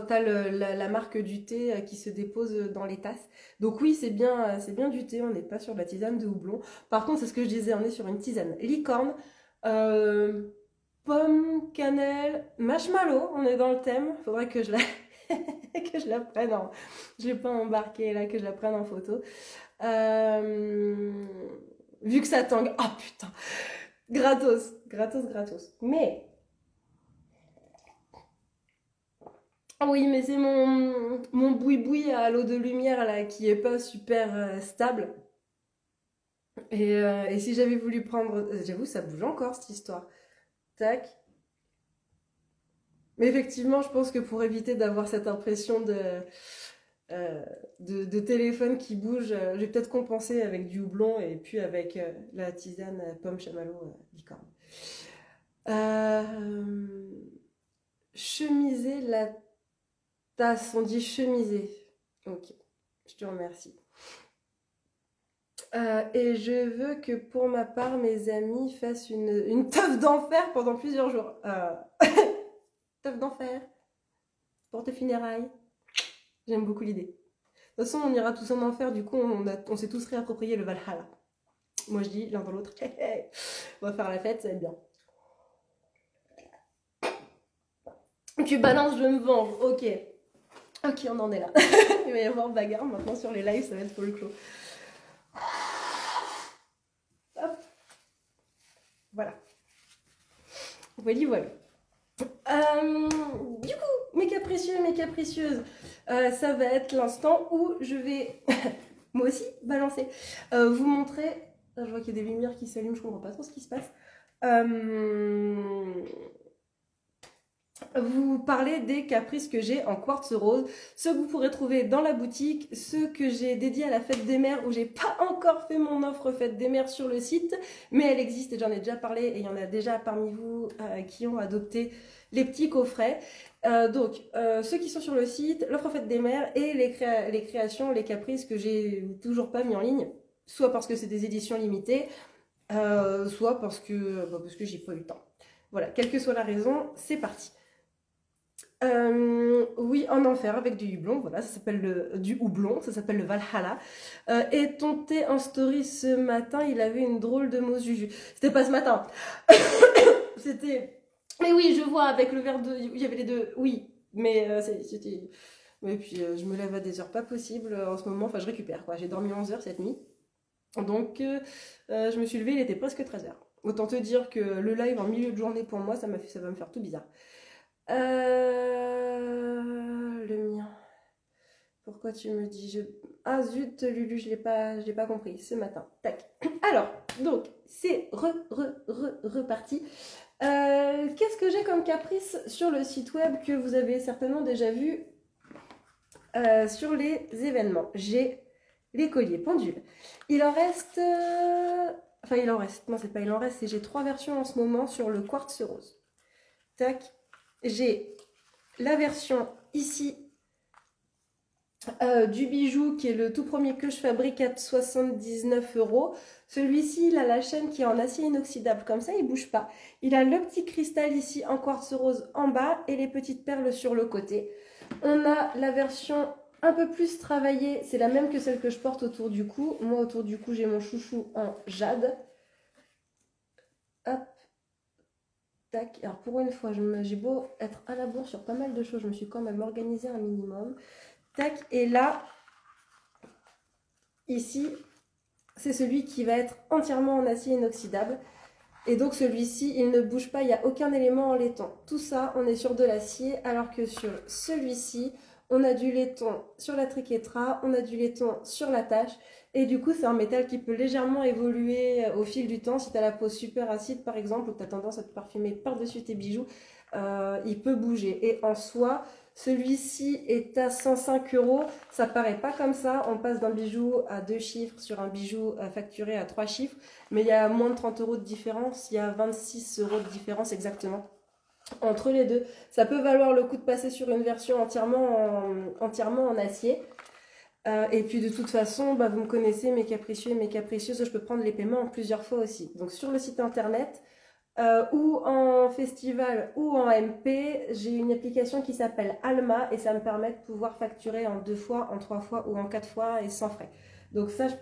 [SPEAKER 1] t'as la marque du thé qui se dépose dans les tasses. Donc oui, c'est bien du thé, on n'est pas sur la tisane de houblon. Par contre, c'est ce que je disais, on est sur une tisane licorne. Pomme, cannelle, marshmallow, on est dans le thème. Faudrait que je la, que je la prenne en... Je l'ai pas embarqué là, que je la prenne en photo. Vu que ça tangue... Oh putain! Gratos. Mais... Oui, mais c'est mon boui-boui à l'eau de lumière là, qui est pas super stable. Et si j'avais voulu prendre... J'avoue, ça bouge encore cette histoire. Tac. Mais effectivement, je pense que pour éviter d'avoir cette impression de téléphone qui bouge, je vais peut-être compenser avec du houblon et puis avec la tisane pomme chamallow licorne. Chemiser la tasse, on dit chemiser. Ok, je te remercie. Et je veux que pour ma part, mes amis fassent une teuf d'enfer pendant plusieurs jours. Teuf d'enfer pour tes funérailles. J'aime beaucoup l'idée. De toute façon, on ira tous en enfer, du coup, on s'est tous réapproprié le Valhalla. Moi, je dis l'un dans l'autre. On va faire la fête, ça va être bien. Tu balances, je me venge. Ok, on en est là. Il va y avoir bagarre maintenant sur les lives, ça va être pour le clos. Hop. Voilà. Voilà. Du coup, mes capricieux, mes capricieuses, ça va être l'instant où je vais, moi aussi, balancer, vous montrer, je vois qu'il y a des lumières qui s'allument, je comprends pas trop ce qui se passe, vous parler des caprices que j'ai en quartz rose, ceux que vous pourrez trouver dans la boutique, ceux que j'ai dédiés à la fête des mères où j'ai pas encore fait mon offre fête des mères sur le site, mais elle existe et j'en ai déjà parlé et il y en a déjà parmi vous qui ont adopté les petits coffrets. Donc ceux qui sont sur le site, l'offre fête des mères et les créations, les caprices que j'ai toujours pas mis en ligne, soit parce que c'est des éditions limitées, soit parce que j'ai pas eu le temps. Voilà, quelle que soit la raison, c'est parti. Oui, en enfer avec du houblon, voilà, ça s'appelle du houblon, ça s'appelle le Valhalla. Et ton thé en story ce matin, il avait une drôle de mousse juju. C'était pas ce matin, c'était. Mais oui, je vois avec le verre de, il y avait les deux, oui, mais c'était. Et puis je me lève à des heures pas possibles en ce moment, enfin je récupère quoi. J'ai dormi 11 heures cette nuit, donc je me suis levée, il était presque 13 heures. Autant te dire que le live en milieu de journée pour moi, ça va me faire tout bizarre. Le mien. Pourquoi tu me dis Ah zut, Lulu, je l'ai pas compris ce matin. Tac. Alors, donc, c'est reparti. Qu'est-ce que j'ai comme caprice sur le site web que vous avez certainement déjà vu sur les événements? J'ai les colliers pendules. Il en reste... Enfin, il en reste. Non, c'est pas il en reste. C'est j'ai 3 versions en ce moment sur le quartz rose. Tac. J'ai la version ici du bijou qui est le tout premier que je fabrique à 79 €. Celui-ci, il a la chaîne qui est en acier inoxydable, comme ça il ne bouge pas. Il a le petit cristal ici en quartz rose en bas et les petites perles sur le côté. On a la version un peu plus travaillée, c'est la même que celle que je porte autour du cou. Moi autour du cou j'ai mon chouchou en jade. Hop. Tac. Alors pour une fois, j'ai beau être à la bourre sur pas mal de choses, je me suis quand même organisée un minimum. Tac. Et là, ici, c'est celui qui va être entièrement en acier inoxydable. Et donc celui-ci, il ne bouge pas, il n'y a aucun élément en laiton. Tout ça, on est sur de l'acier, alors que sur celui-ci, on a du laiton sur la triquetra, on a du laiton sur la tache. Et du coup, c'est un métal qui peut légèrement évoluer au fil du temps. Si tu as la peau super acide, par exemple, ou que tu as tendance à te parfumer par-dessus tes bijoux, il peut bouger. Et en soi, celui-ci est à 105 €. Ça paraît pas comme ça. On passe d'un bijou à 2 chiffres sur un bijou facturé à 3 chiffres. Mais il y a moins de 30 € de différence. Il y a 26 € de différence exactement entre les deux. Ça peut valoir le coup de passer sur une version entièrement en acier. Et puis de toute façon, vous me connaissez, mes capricieux et mes capricieuses, je peux prendre les paiements en plusieurs fois aussi. Donc sur le site internet, ou en festival ou en MP, j'ai une application qui s'appelle Alma et ça me permet de pouvoir facturer en 2 fois, en 3 fois ou en 4 fois et sans frais. Donc ça, je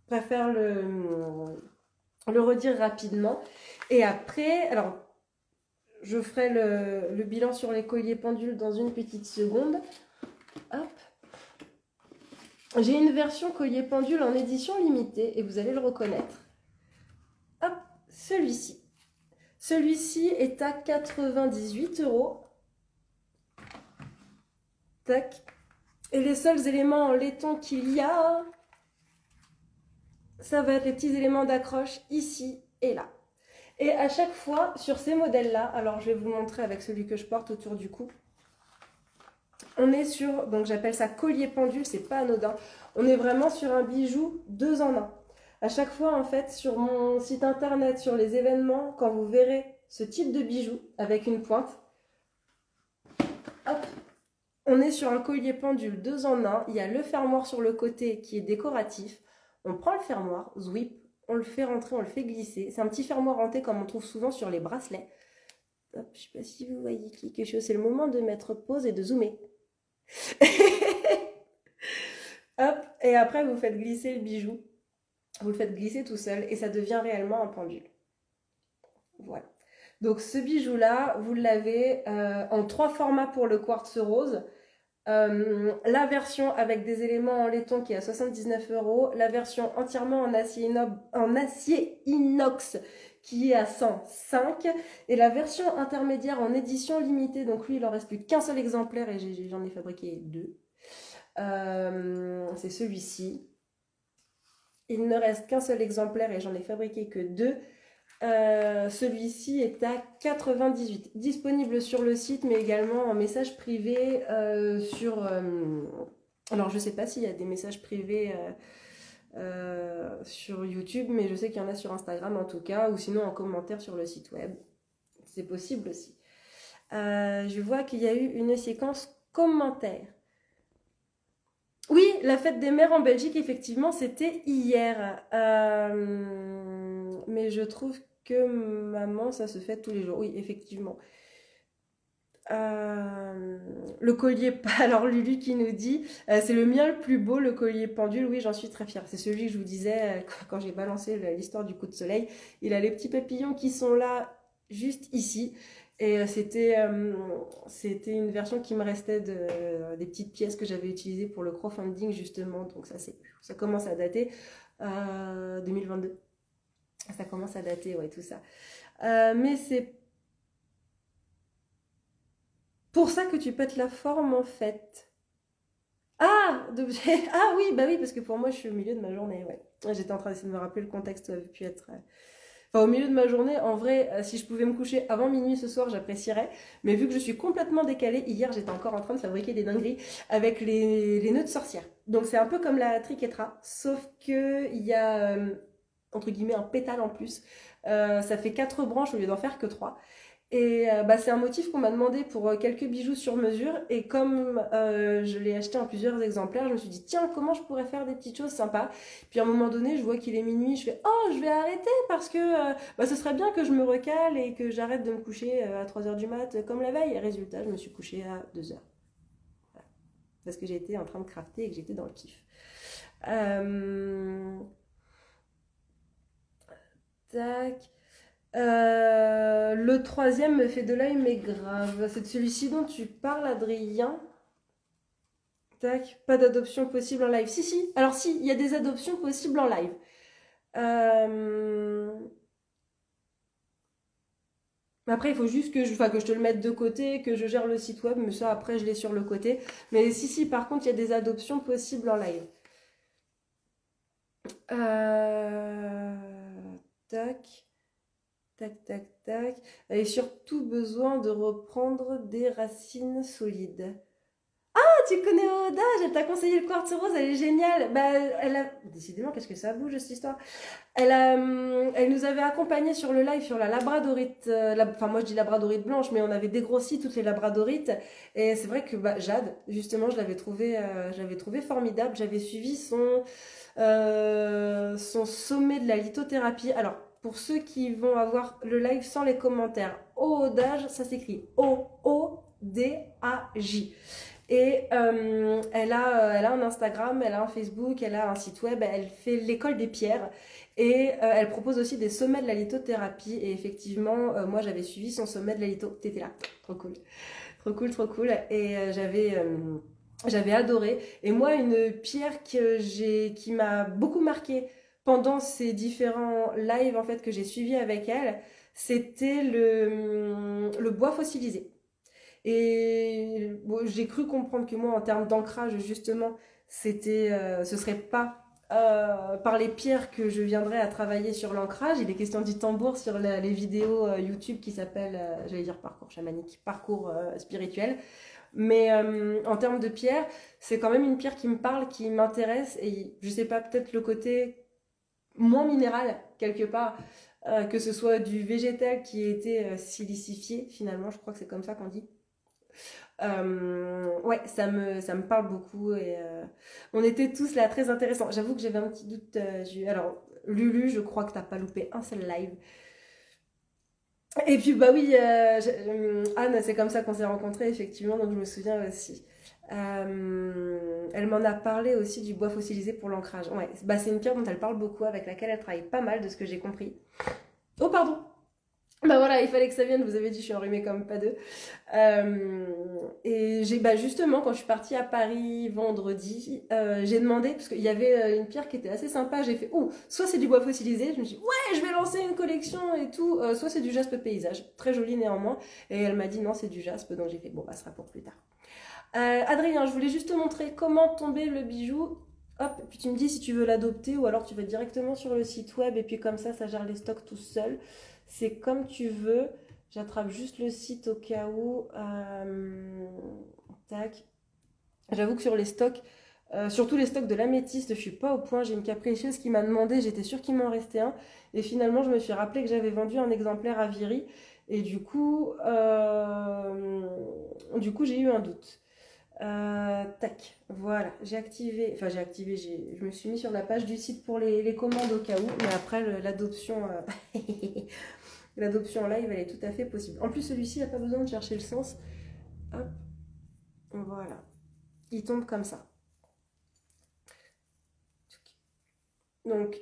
[SPEAKER 1] préfère le redire rapidement. Et après, alors, je ferai le bilan sur les colliers pendules dans une petite seconde. Hop. J'ai une version collier pendule en édition limitée et vous allez le reconnaître. Hop, celui-ci. Celui-ci est à 98 €. Tac. Et les seuls éléments en laiton qu'il y a, ça va être les petits éléments d'accroche ici et là. Et à chaque fois, sur ces modèles-là, alors je vais vous montrer avec celui que je porte autour du cou, on est sur, donc j'appelle ça collier pendule, c'est pas anodin, on est vraiment sur un bijou 2 en 1. À chaque fois, en fait, sur mon site internet, sur les événements, quand vous verrez ce type de bijou avec une pointe, hop, on est sur un collier pendule 2 en 1. Il y a le fermoir sur le côté qui est décoratif. On prend le fermoir, zwip, on le fait rentrer, on le fait glisser. C'est un petit fermoir hanté comme on trouve souvent sur les bracelets. Hop, je ne sais pas si vous voyez quelque chose. C'est le moment de mettre pause et de zoomer. Hop, et après vous faites glisser le bijou. Vous le faites glisser tout seul et ça devient réellement un pendule. Voilà. Donc ce bijou-là, vous l'avez en 3 formats pour le quartz rose. La version avec des éléments en laiton qui est à 79 €. La version entièrement en acier inox qui est à 105. Et la version intermédiaire en édition limitée. Donc lui, il en reste plus qu'un seul exemplaire et j'en ai fabriqué 2. C'est celui-ci. Il ne reste qu'un seul exemplaire et j'en ai fabriqué que 2. Celui-ci est à 98, disponible sur le site, mais également en message privé alors, je sais pas s'il y a des messages privés sur YouTube, mais je sais qu'il y en a sur Instagram en tout cas, ou sinon en commentaire sur le site web. C'est possible aussi. Je vois qu'il y a eu une séquence commentaires. Oui, la fête des mères en Belgique, effectivement, c'était hier. Mais je trouve que maman, ça se fait tous les jours. Oui, effectivement. Le collier, alors Lulu qui nous dit, c'est le mien le plus beau, le collier pendule. Oui, j'en suis très fière. C'est celui que je vous disais quand j'ai balancé l'histoire du coup de soleil. Il a les petits papillons qui sont là, juste ici. Et c'était une version qui me restait des petites pièces que j'avais utilisées pour le crowdfunding justement. Donc ça commence à dater. 2022. Ça commence à dater, ouais, tout ça. Mais c'est pour ça que tu pètes la forme en fait. Ah, ah oui, bah oui, parce que pour moi je suis au milieu de ma journée, ouais. J'étais en train d'essayer de me rappeler le contexte où avait pu être. Enfin, au milieu de ma journée, en vrai, si je pouvais me coucher avant minuit ce soir, j'apprécierais. Mais vu que je suis complètement décalée, hier j'étais encore en train de fabriquer des dingueries avec les nœuds de sorcière. Donc c'est un peu comme la triquetra, sauf que il y a entre guillemets un pétale en plus. Ça fait 4 branches au lieu d'en faire que 3. Et bah, c'est un motif qu'on m'a demandé pour quelques bijoux sur mesure. Et comme je l'ai acheté en plusieurs exemplaires, je me suis dit, tiens, comment je pourrais faire des petites choses sympas. Puis à un moment donné, je vois qu'il est minuit, je fais, oh, je vais arrêter parce que bah, ce serait bien que je me recale et que j'arrête de me coucher à 3 heures du mat comme la veille. Et résultat, je me suis couchée à 2 heures. Voilà. Parce que j'étais en train de crafter et que j'étais dans le kiff. Tac. Le troisième me fait de l'œil, mais grave. C'est de celui-ci dont tu parles, Adrien. Tac, pas d'adoption possible en live. Si, si, alors si, il y a des adoptions possibles en live. Après, il faut juste que je te le mette de côté, que je gère le site web, mais ça, après, je l'ai sur le côté. Mais si, si, par contre, il y a des adoptions possibles en live. Tac. Tac, tac, tac. Et surtout besoin de reprendre des racines solides. Ah, tu connais Oda, elle t'a conseillé le quartz rose, elle est géniale. Bah, elle a... Décidément, qu'est-ce que ça bouge cette histoire. Elle nous avait accompagnés sur le live sur la labradorite. Enfin, moi je dis labradorite blanche, mais on avait dégrossi toutes les labradorites. Et c'est vrai que bah, Jade, justement, je l'avais trouvé formidable. J'avais suivi son sommet de la lithothérapie. Alors, pour ceux qui vont avoir le live sans les commentaires, Odage, ça s'écrit O-O-D-A-J. Et elle a un Instagram, elle a un Facebook, elle a un site web, elle fait l'école des pierres et elle propose aussi des sommets de la lithothérapie. Et effectivement, moi j'avais suivi son sommet de la litho. T'étais là, trop cool, trop cool, trop cool. Et j'avais adoré. Et moi, une pierre qui m'a beaucoup marquée pendant ces différents lives en fait que j'ai suivis avec elle, c'était le bois fossilisé. Et bon, j'ai cru comprendre que moi, en termes d'ancrage, justement, ce serait pas par les pierres que je viendrais à travailler sur l'ancrage. Il est question du tambour sur les vidéos YouTube qui s'appellent, j'allais dire parcours chamanique, parcours spirituel. Mais en termes de pierre, c'est quand même une pierre qui me parle, qui m'intéresse. Et je sais pas, peut-être le côté moins minéral, quelque part, que ce soit du végétal qui a été silicifié, finalement, je crois que c'est comme ça qu'on dit. Ouais, ça me parle beaucoup et on était tous là très intéressants. J'avoue que j'avais un petit doute. Alors, Lulu, je crois que t'as pas loupé un seul live. Et puis, bah oui, Anne, c'est comme ça qu'on s'est rencontrés, effectivement, donc je me souviens aussi. Elle m'en a parlé aussi du bois fossilisé pour l'ancrage. Ouais, bah, c'est une pierre dont elle parle beaucoup, avec laquelle elle travaille pas mal, de ce que j'ai compris. Oh, pardon! Bah voilà, il fallait que ça vienne, vous avez dit, je suis enrhumée comme pas deux. Et bah justement, quand je suis partie à Paris vendredi, j'ai demandé, parce qu'il y avait une pierre qui était assez sympa, j'ai fait, oh, soit c'est du bois fossilisé, je me suis dit, ouais, je vais lancer une collection et tout, soit c'est du jaspe paysage, très joli néanmoins, et elle m'a dit, non, c'est du jaspe, donc j'ai fait, bon, bah, ce sera pour plus tard. Adrien, je voulais juste te montrer comment tomber le bijou. Hop, puis tu me dis si tu veux l'adopter ou alors tu vas directement sur le site web et puis comme ça gère les stocks tout seul. C'est comme tu veux. J'attrape juste le site au cas où. Tac. J'avoue que sur les stocks, surtout les stocks de l'améthyste, je suis pas au point. J'ai une capricieuse qui m'a demandé, j'étais sûre qu'il m'en restait un. Et finalement, je me suis rappelé que j'avais vendu un exemplaire à Viry. Et du coup j'ai eu un doute. Tac, voilà, j'ai activé, je me suis mis sur la page du site pour les commandes au cas où, mais après l'adoption l'adoption en live, elle est tout à fait possible. En plus, celui-ci, il n'a pas besoin de chercher le sens. Hop, voilà, il tombe comme ça. Donc,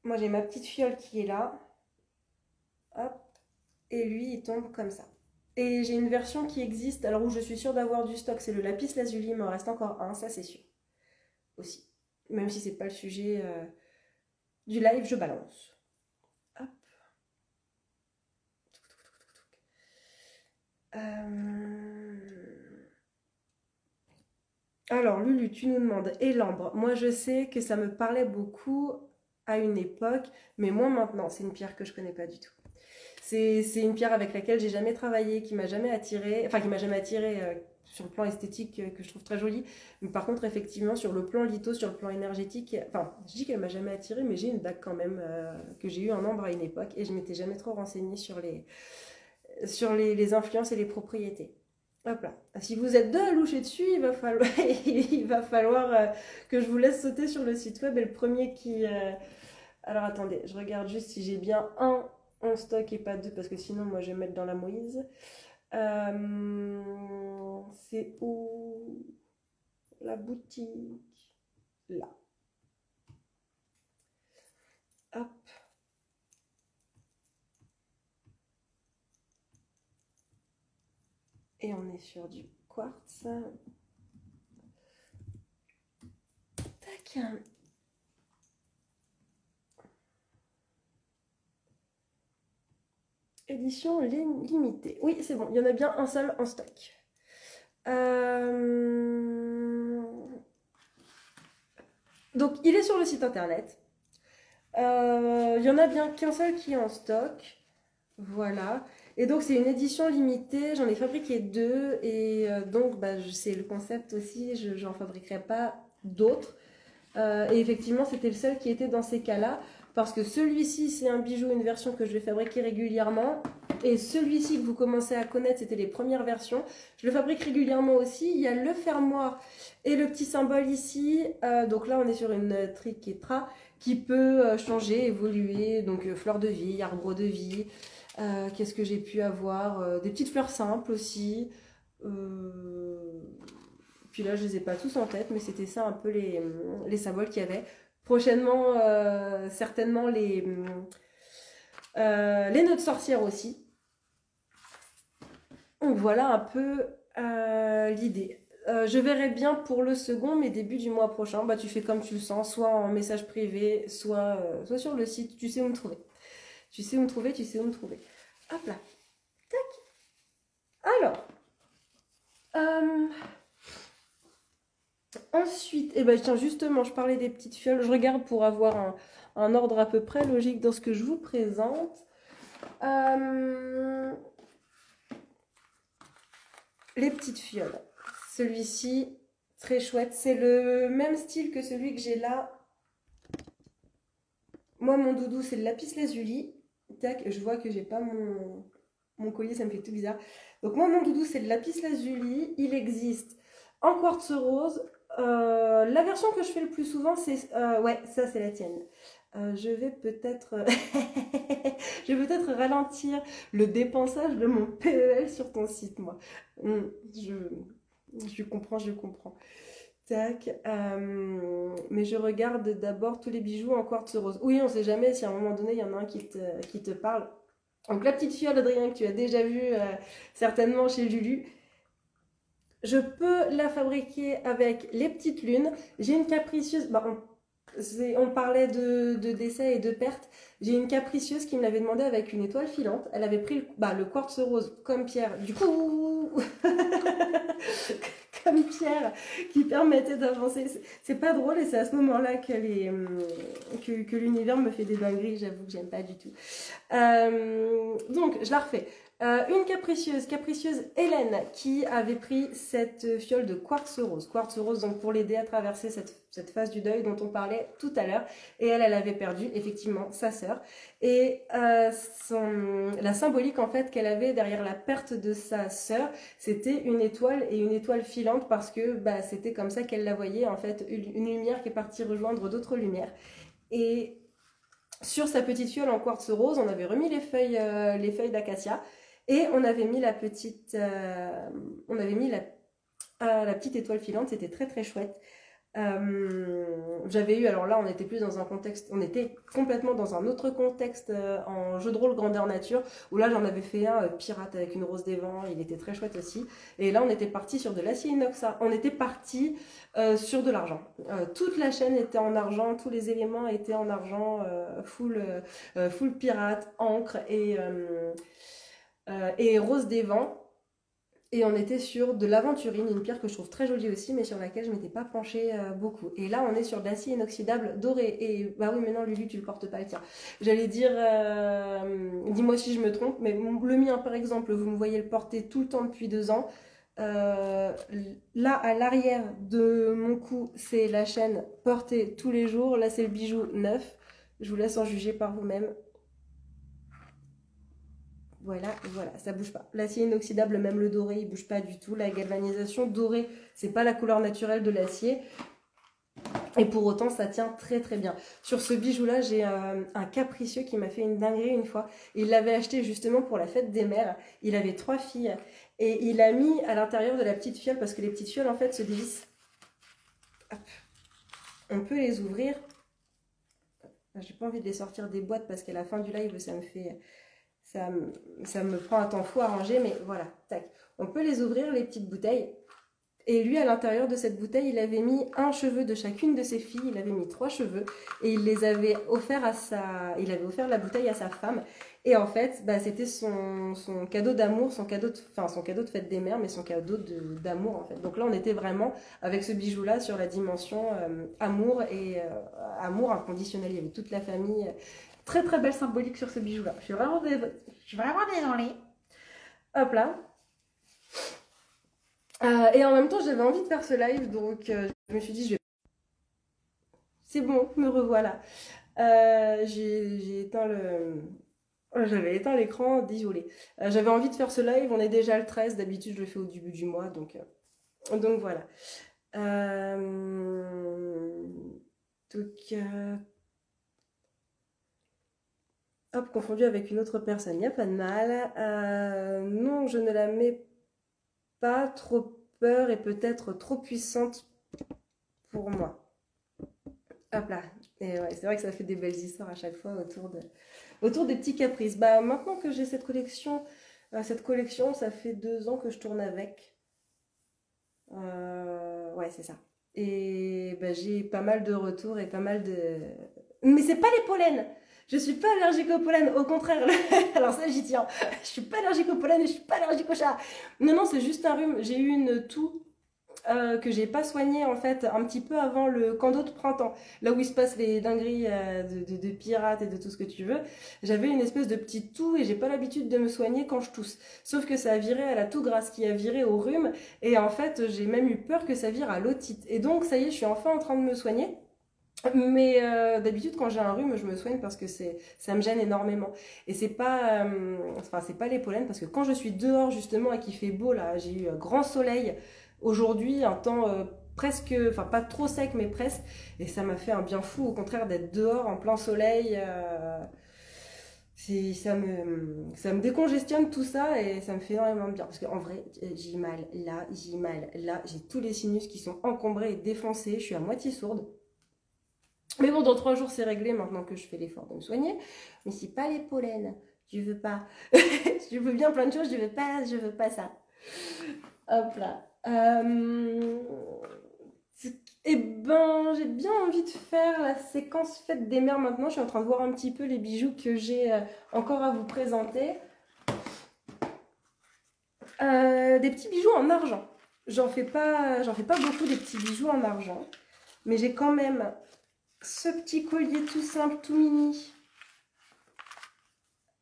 [SPEAKER 1] moi j'ai ma petite fiole qui est là, hop, et lui, il tombe comme ça. Et j'ai une version qui existe, alors où je suis sûre d'avoir du stock, c'est le lapis lazuli, il m'en reste encore un, ça c'est sûr. Aussi. Même si c'est pas le sujet du live, je balance. Hop. Alors, Lulu, tu nous demandes, et l'ambre. Moi, je sais que ça me parlait beaucoup à une époque, mais moi maintenant, c'est une pierre que je connais pas du tout. C'est une pierre avec laquelle j'ai jamais travaillé, qui m'a jamais attirée, enfin qui m'a jamais attirée sur le plan esthétique que je trouve très jolie. Mais par contre, effectivement, sur le plan litho, sur le plan énergétique, enfin, je dis qu'elle m'a jamais attirée, mais j'ai une bague quand même que j'ai eu en ambre à une époque et je m'étais jamais trop renseignée sur les influences et les propriétés. Hop là. Si vous êtes deux à loucher dessus, il va falloir que je vous laisse sauter sur le site web et le premier qui... Alors attendez, je regarde juste si j'ai bien un en stock et pas deux parce que sinon moi je vais mettre dans la mouise. C'est où la boutique? Là. Hop. Et on est sur du quartz. Tac. Édition limitée. Oui, c'est bon, il y en a bien un seul en stock. Donc, il est sur le site internet. Il y en a bien qu'un seul qui est en stock. Voilà. Et donc, c'est une édition limitée. J'en ai fabriqué deux. Et donc, c'est le concept aussi. Je n'en fabriquerai pas d'autres. Et effectivement, c'était le seul qui était dans ces cas-là. Parce que celui-ci, c'est un bijou, une version que je vais fabriquer régulièrement. Et celui-ci que vous commencez à connaître, c'était les premières versions. Je le fabrique régulièrement aussi. Il y a le fermoir et le petit symbole ici. Donc là, on est sur une triquetra qui peut changer, évoluer. Donc fleur de vie, arbre de vie. Qu'est-ce que j'ai pu avoir? Des petites fleurs simples aussi. Puis là, je les ai pas tous en tête, mais c'était ça un peu les symboles qu'il y avait. Prochainement, certainement les nœuds de sorcière aussi. Donc voilà un peu l'idée. Je verrai bien pour le second, mais début du mois prochain. Bah, tu fais comme tu le sens, soit en message privé, soit sur le site. Tu sais où me trouver. Tu sais où me trouver, tu sais où me trouver. Hop là. Tac. Alors. Ensuite, eh ben, tiens, justement, je parlais des petites fioles. Je regarde pour avoir un ordre à peu près logique dans ce que je vous présente. Les petites fioles. Celui-ci, très chouette. C'est le même style que celui que j'ai là. Moi, mon doudou, c'est le lapis lazuli. Tac, je vois que j'ai pas mon collier, ça me fait tout bizarre. Donc moi, mon doudou, c'est le lapis lazuli. Il existe en quartz rose. La version que je fais le plus souvent, c'est... ouais, ça, c'est la tienne. Je vais peut-être ralentir le dépensage de mon PEL sur ton site, moi. Je comprends, je comprends. Tac. Mais je regarde d'abord tous les bijoux en quartz rose. Oui, on sait jamais si à un moment donné, il y en a un qui te parle. Donc la petite fiole, Adrien, que tu as déjà vue certainement chez Lulu. Je peux la fabriquer avec les petites lunes. J'ai une capricieuse... on parlait de décès et de perte. J'ai une capricieuse qui me l'avait demandé avec une étoile filante. Elle avait pris le quartz rose comme pierre. Du coup, comme pierre qui permettait d'avancer. C'est pas drôle et c'est à ce moment-là que l'univers me fait des dingueries, j'avoue que j'aime pas du tout. Donc, je la refais. Une capricieuse Hélène, qui avait pris cette fiole de quartz rose. Quartz rose, donc pour l'aider à traverser cette phase du deuil dont on parlait tout à l'heure. Et elle avait perdu effectivement sa sœur. Et la symbolique en fait qu'elle avait derrière la perte de sa sœur, c'était une étoile et une étoile filante parce que bah, c'était comme ça qu'elle la voyait en fait, une lumière qui est partie rejoindre d'autres lumières. Et sur sa petite fiole en quartz rose, on avait remis les feuilles d'acacia. Et on avait mis la petite étoile filante, c'était très très chouette. J'avais eu, alors là on était plus dans un contexte, on était complètement dans un autre contexte en jeu de rôle grandeur nature, où là j'en avais fait un pirate avec une rose des vents, il était très chouette aussi. Et là on était parti sur de l'acier inox, on était parti sur de l'argent. Toute la chaîne était en argent, tous les éléments étaient en argent, full pirate, encre et rose des vents. Et on était sur de l'aventurine, une pierre que je trouve très jolie aussi, mais sur laquelle je ne m'étais pas penchée beaucoup. Et là, on est sur de l'acier inoxydable doré. Et bah oui, mais non, Lulu, tu le portes pas le tien. J'allais dire, dis-moi si je me trompe, mais le mien, par exemple, vous me voyez le porter tout le temps depuis 2 ans. Là, à l'arrière de mon cou, c'est la chaîne portée tous les jours. Là, c'est le bijou neuf. Je vous laisse en juger par vous-même. Voilà, ça bouge pas. L'acier inoxydable, même le doré, il bouge pas du tout. La galvanisation dorée, c'est pas la couleur naturelle de l'acier. Et pour autant, ça tient très très bien. Sur ce bijou-là, j'ai un capricieux qui m'a fait une dinguerie une fois. Il l'avait acheté justement pour la fête des mères. Il avait 3 filles. Et il l'a mis à l'intérieur de la petite fiole, parce que les petites fioles, en fait, se dévissent. Hop. On peut les ouvrir. J'ai pas envie de les sortir des boîtes, parce qu'à la fin du live, ça me prend un temps fou à ranger, mais voilà, tac. On peut les ouvrir, les petites bouteilles. Et lui, à l'intérieur de cette bouteille, il avait mis un cheveu de chacune de ses filles. Il avait mis 3 cheveux. Et il les avait offert il avait offert la bouteille à sa femme. Et en fait, bah, c'était son cadeau d'amour, son cadeau de fête des mères, mais son cadeau d'amour, en fait. Donc là, on était vraiment, avec ce bijou-là, sur la dimension amour et amour inconditionnel. Il y avait toute la famille. Très très belle symbolique sur ce bijou-là. Je suis vraiment désolée. Hop là. Et en même temps, j'avais envie de faire ce live, donc je me suis dit, c'est bon, me revoilà. J'ai éteint j'avais éteint l'écran, désolé. J'avais envie de faire ce live, on est déjà le 13, d'habitude je le fais au début du mois, donc voilà. Hop, confondu avec une autre personne, il n'y a pas de mal. Non, je ne la mets pas, trop peur et peut-être trop puissante pour moi. Hop là. Et ouais, c'est vrai que ça fait des belles histoires à chaque fois autour des petits caprices. Bah, maintenant que j'ai cette collection, ça fait 2 ans que je tourne avec. Ouais, c'est ça. Et bah, j'ai pas mal de retours et pas mal de... Mais c'est pas les pollens! Je suis pas allergique au pollen, au contraire. Alors ça, j'y tiens. Je suis pas allergique au pollen et je suis pas allergique au chat. Non, non, c'est juste un rhume. J'ai eu une toux que j'ai pas soignée en fait un petit peu avant le camp d'eau de printemps. Là où il se passe les dingueries de pirates et de tout ce que tu veux. J'avais une espèce de petite toux et j'ai pas l'habitude de me soigner quand je tousse. Sauf que ça a viré à la toux grasse qui a viré au rhume. Et en fait, j'ai même eu peur que ça vire à l'otite. Et donc, ça y est, je suis enfin en train de me soigner. Mais d'habitude quand j'ai un rhume je me soigne parce que ça me gêne énormément et c'est pas les pollens parce que quand je suis dehors justement et qu'il fait beau là, j'ai eu un grand soleil aujourd'hui, un temps presque, enfin pas trop sec mais presque, et ça m'a fait un bien fou au contraire d'être dehors en plein soleil. Ça me décongestionne tout ça et ça me fait énormément de bien parce qu'en vrai j'ai mal là, j'ai tous les sinus qui sont encombrés et défoncés, je suis à moitié sourde. Mais bon, dans 3 jours, c'est réglé maintenant que je fais l'effort de me soigner. Mais c'est pas les pollens. Je veux pas. Je veux bien plein de choses, je veux pas ça. Hop là. Eh ben, j'ai bien envie de faire la séquence fête des mères maintenant. Je suis en train de voir un petit peu les bijoux que j'ai encore à vous présenter. Des petits bijoux en argent. j'en fais pas beaucoup des petits bijoux en argent. Mais j'ai quand même ce petit collier tout simple, tout mini.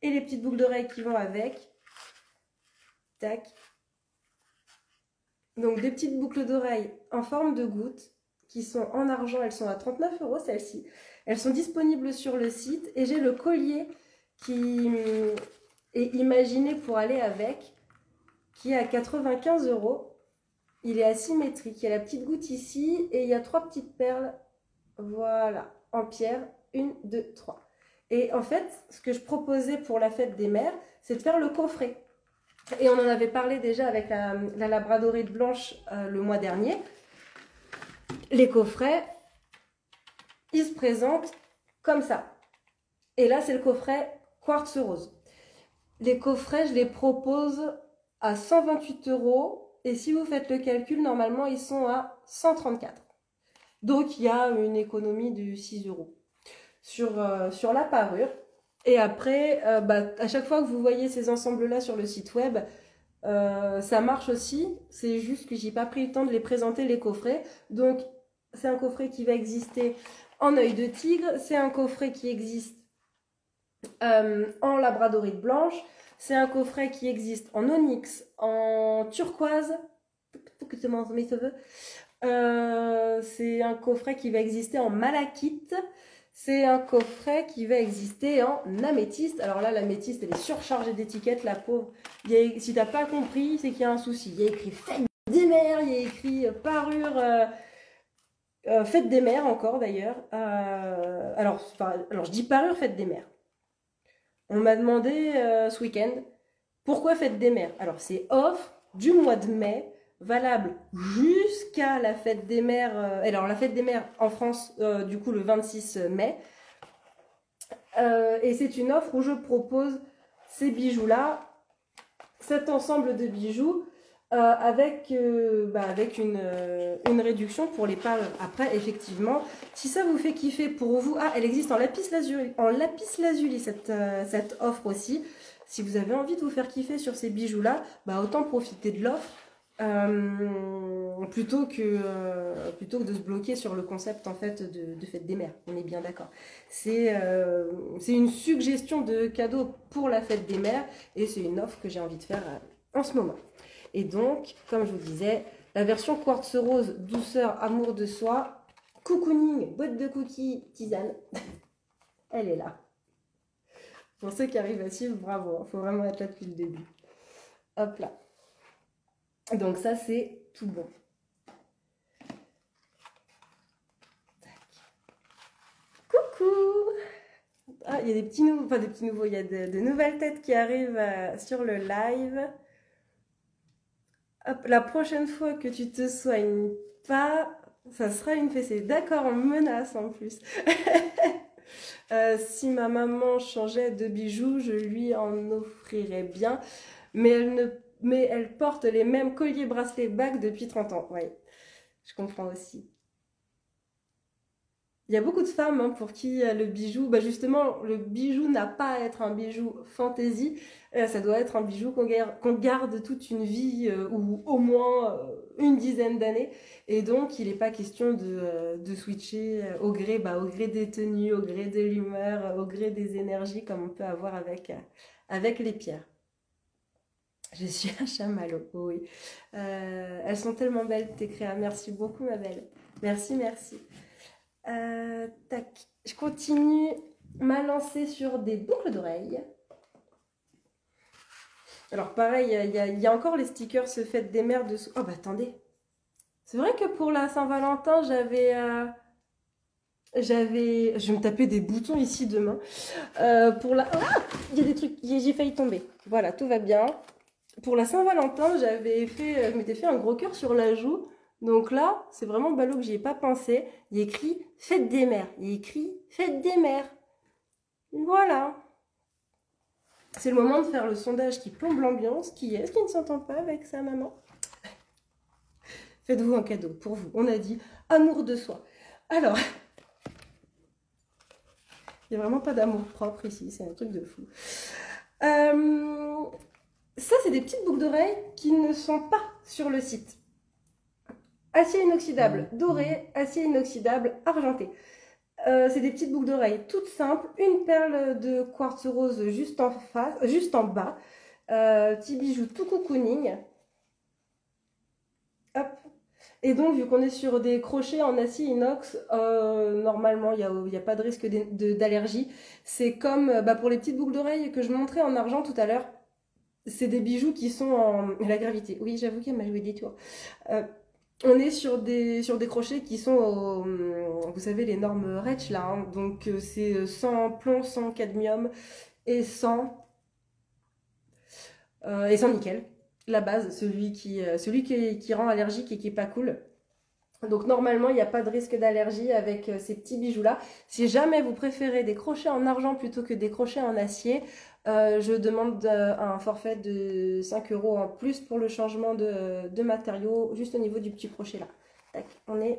[SPEAKER 1] Et les petites boucles d'oreilles qui vont avec. Tac. Donc des petites boucles d'oreilles en forme de gouttes qui sont en argent. Elles sont à 39 € celles-ci. Elles sont disponibles sur le site. Et j'ai le collier qui est imaginé pour aller avec, qui est à 95 €. Il est asymétrique. Il y a la petite goutte ici et il y a 3 petites perles. Voilà, en pierre. 1, 2, 3. Et en fait, ce que je proposais pour la fête des mères, c'est de faire le coffret. Et on en avait parlé déjà avec la labradorite blanche le mois dernier. Les coffrets, ils se présentent comme ça. Et là, c'est le coffret quartz rose. Les coffrets, je les propose à 128 €. Et si vous faites le calcul, normalement, ils sont à 134. Donc, il y a une économie de 6 € sur la parure. Et après, à chaque fois que vous voyez ces ensembles-là sur le site web, ça marche aussi. C'est juste que j'ai pas pris le temps de les présenter, les coffrets. Donc, c'est un coffret qui va exister en œil de tigre. C'est un coffret qui existe en labradorite blanche. C'est un coffret qui existe en onyx, en turquoise. C'est un coffret qui va exister en malachite. C'est un coffret qui va exister en améthyste. Alors là, l'améthyste, elle est surchargée d'étiquettes, la pauvre. Si tu n'as pas compris, c'est qu'il y a un souci. Il y a écrit fête des mères, il y a écrit parure, fête des mères encore d'ailleurs. Alors, je dis parure, fête des mères. On m'a demandé ce week-end, pourquoi fête des mères? Alors, c'est offre du mois de mai, valable jusqu'à la fête des mères. Alors, la fête des mères en France, du coup, le 26 mai. Et c'est une offre où je propose ces bijoux-là, cet ensemble de bijoux, avec une réduction pour les parures. Après, effectivement, si ça vous fait kiffer pour vous... Ah, elle existe en lapis lazuli, cette offre aussi. Si vous avez envie de vous faire kiffer sur ces bijoux-là, autant profiter de l'offre plutôt que de se bloquer sur le concept en fait de fête des mères. On est bien d'accord. C'est une suggestion de cadeau pour la fête des mères et c'est une offre que j'ai envie de faire en ce moment. Et donc, comme je vous disais, la version quartz rose, douceur, amour de soi, cocooning, boîte de cookies, tisane, elle est là. Pour ceux qui arrivent à suivre, bravo, il faut vraiment être là depuis le début. Hop là. Donc ça, c'est tout bon. Tac. Coucou! Ah, il y a des petits nouveaux, enfin des petits nouveaux, il y a de nouvelles têtes qui arrivent sur le live. Hop, la prochaine fois que tu te soignes pas, ça sera une fessée. D'accord, on me menace en plus. Si ma maman changeait de bijoux, je lui en offrirais bien. Mais elle porte les mêmes colliers, bracelets, bagues depuis 30 ans. Oui, je comprends aussi. Il y a beaucoup de femmes pour qui le bijou, justement, le bijou n'a pas à être un bijou fantaisie, ça doit être un bijou qu'on garde toute une vie ou au moins une dizaine d'années. Et donc, il n'est pas question de switcher au gré des tenues, au gré de l'humeur, au gré des énergies comme on peut avoir avec les pierres. Je suis un chamallow, oui. Elles sont tellement belles tes créas. Merci beaucoup ma belle. Merci, merci. Tac. Je continue ma lancée sur des boucles d'oreilles. Alors pareil, il y a encore les stickers se fête des mères dessous. Oh attendez. C'est vrai que pour la Saint-Valentin, je vais me taper des boutons ici demain. Pour la... Ah, il y a des trucs, j'ai failli tomber. Voilà, tout va bien. Pour la Saint-Valentin, je m'étais fait un gros cœur sur la joue. Donc là, c'est vraiment ballot que j'y ai pas pensé. Il y a écrit fête des mères. Il y a écrit fête des mères. Voilà. C'est le moment de faire le sondage qui plombe l'ambiance. Qui est-ce qui ne s'entend pas avec sa maman? Faites-vous un cadeau pour vous. On a dit amour de soi. Alors, il n'y a vraiment pas d'amour propre ici. C'est un truc de fou. Ça, c'est des petites boucles d'oreilles qui ne sont pas sur le site. Acier inoxydable doré, acier inoxydable argenté. C'est des petites boucles d'oreilles toutes simples, une perle de quartz rose juste en face, juste en bas, petit bijou tout cocooning. Hop. Et donc, vu qu'on est sur des crochets en acier inox, normalement, il n'y a pas de risque d'allergie. C'est comme pour les petites boucles d'oreilles que je montrais en argent tout à l'heure. C'est des bijoux qui sont en la gravité. Oui, j'avoue qu'elle m'a joué des tours. On est sur des crochets qui sont, vous savez, les normes REACH là. Hein. Donc, c'est sans plomb, sans cadmium et sans nickel. La base, celui qui rend allergique et qui est pas cool. Donc normalement, il n'y a pas de risque d'allergie avec ces petits bijoux-là. Si jamais vous préférez des crochets en argent plutôt que des crochets en acier, je demande un forfait de 5 € en plus pour le changement de matériaux, juste au niveau du petit crochet là. Tac, on est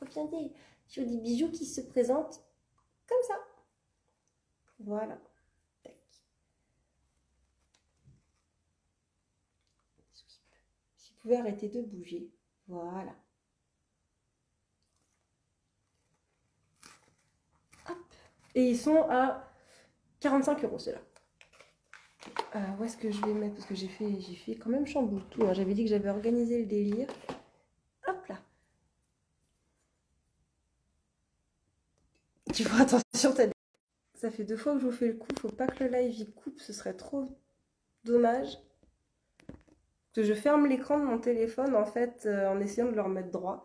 [SPEAKER 1] regardez, sur des bijoux qui se présentent comme ça. Voilà. Tac. Si vous pouvez arrêter de bouger. Voilà. Et ils sont à 45 € ceux-là. Où est-ce que je vais mettre? Parce que j'ai fait quand même chamboule tout. Hein. J'avais dit que j'avais organisé le délire. Hop là. Tu feras attention. Ça fait 2 fois que je vous fais le coup. Faut pas que le live il coupe. Ce serait trop dommage. Que je ferme l'écran de mon téléphone en fait en essayant de le remettre droit.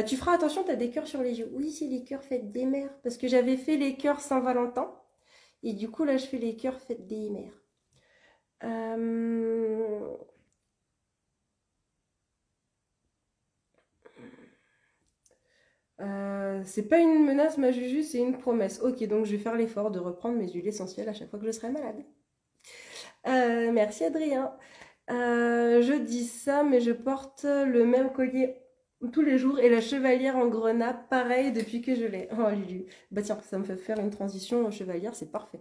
[SPEAKER 1] Tu feras attention, tu as des cœurs sur les yeux. Oui, c'est les cœurs fêtes des mères. Parce que j'avais fait les cœurs Saint-Valentin. Et du coup, là, je fais les cœurs fêtes des mères. C'est pas une menace, ma Juju, c'est une promesse. Ok, donc je vais faire l'effort de reprendre mes huiles essentielles à chaque fois que je serai malade. Merci Adrien. Je dis ça, mais je porte le même collier tous les jours et la chevalière en grenat, pareil depuis que je l'ai. Oh Lulu, bah tiens, ça me fait faire une transition chevalière, c'est parfait.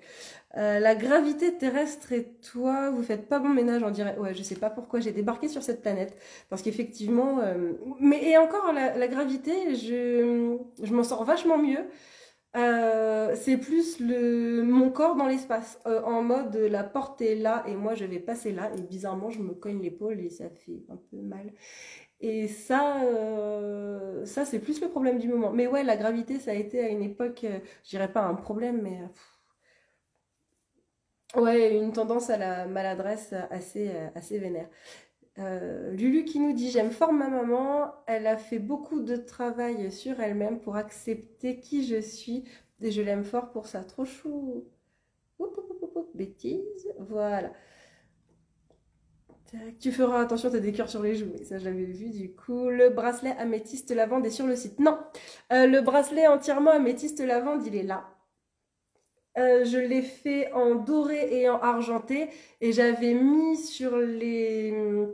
[SPEAKER 1] La gravité terrestre et toi, vous faites pas bon ménage, on dirait. Ouais, je sais pas pourquoi j'ai débarqué sur cette planète, parce qu'effectivement, mais et encore la gravité, je m'en sors vachement mieux. C'est plus mon corps dans l'espace, en mode la porte est là et moi je vais passer là et bizarrement je me cogne l'épaule et ça fait un peu mal. Et ça c'est plus le problème du moment. Mais ouais, la gravité ça a été à une époque, je dirais pas un problème, mais ouais, une tendance à la maladresse assez vénère. Lulu qui nous dit: j'aime fort ma maman, elle a fait beaucoup de travail sur elle-même pour accepter qui je suis et je l'aime fort pour ça. Trop chou. Bêtise, voilà. Tu feras attention, t'as des cœurs sur les joues, mais ça j'avais vu du coup. Le bracelet améthyste lavande est sur le site. Non, le bracelet entièrement améthyste lavande il est là. Je l'ai fait en doré et en argenté et j'avais mis sur les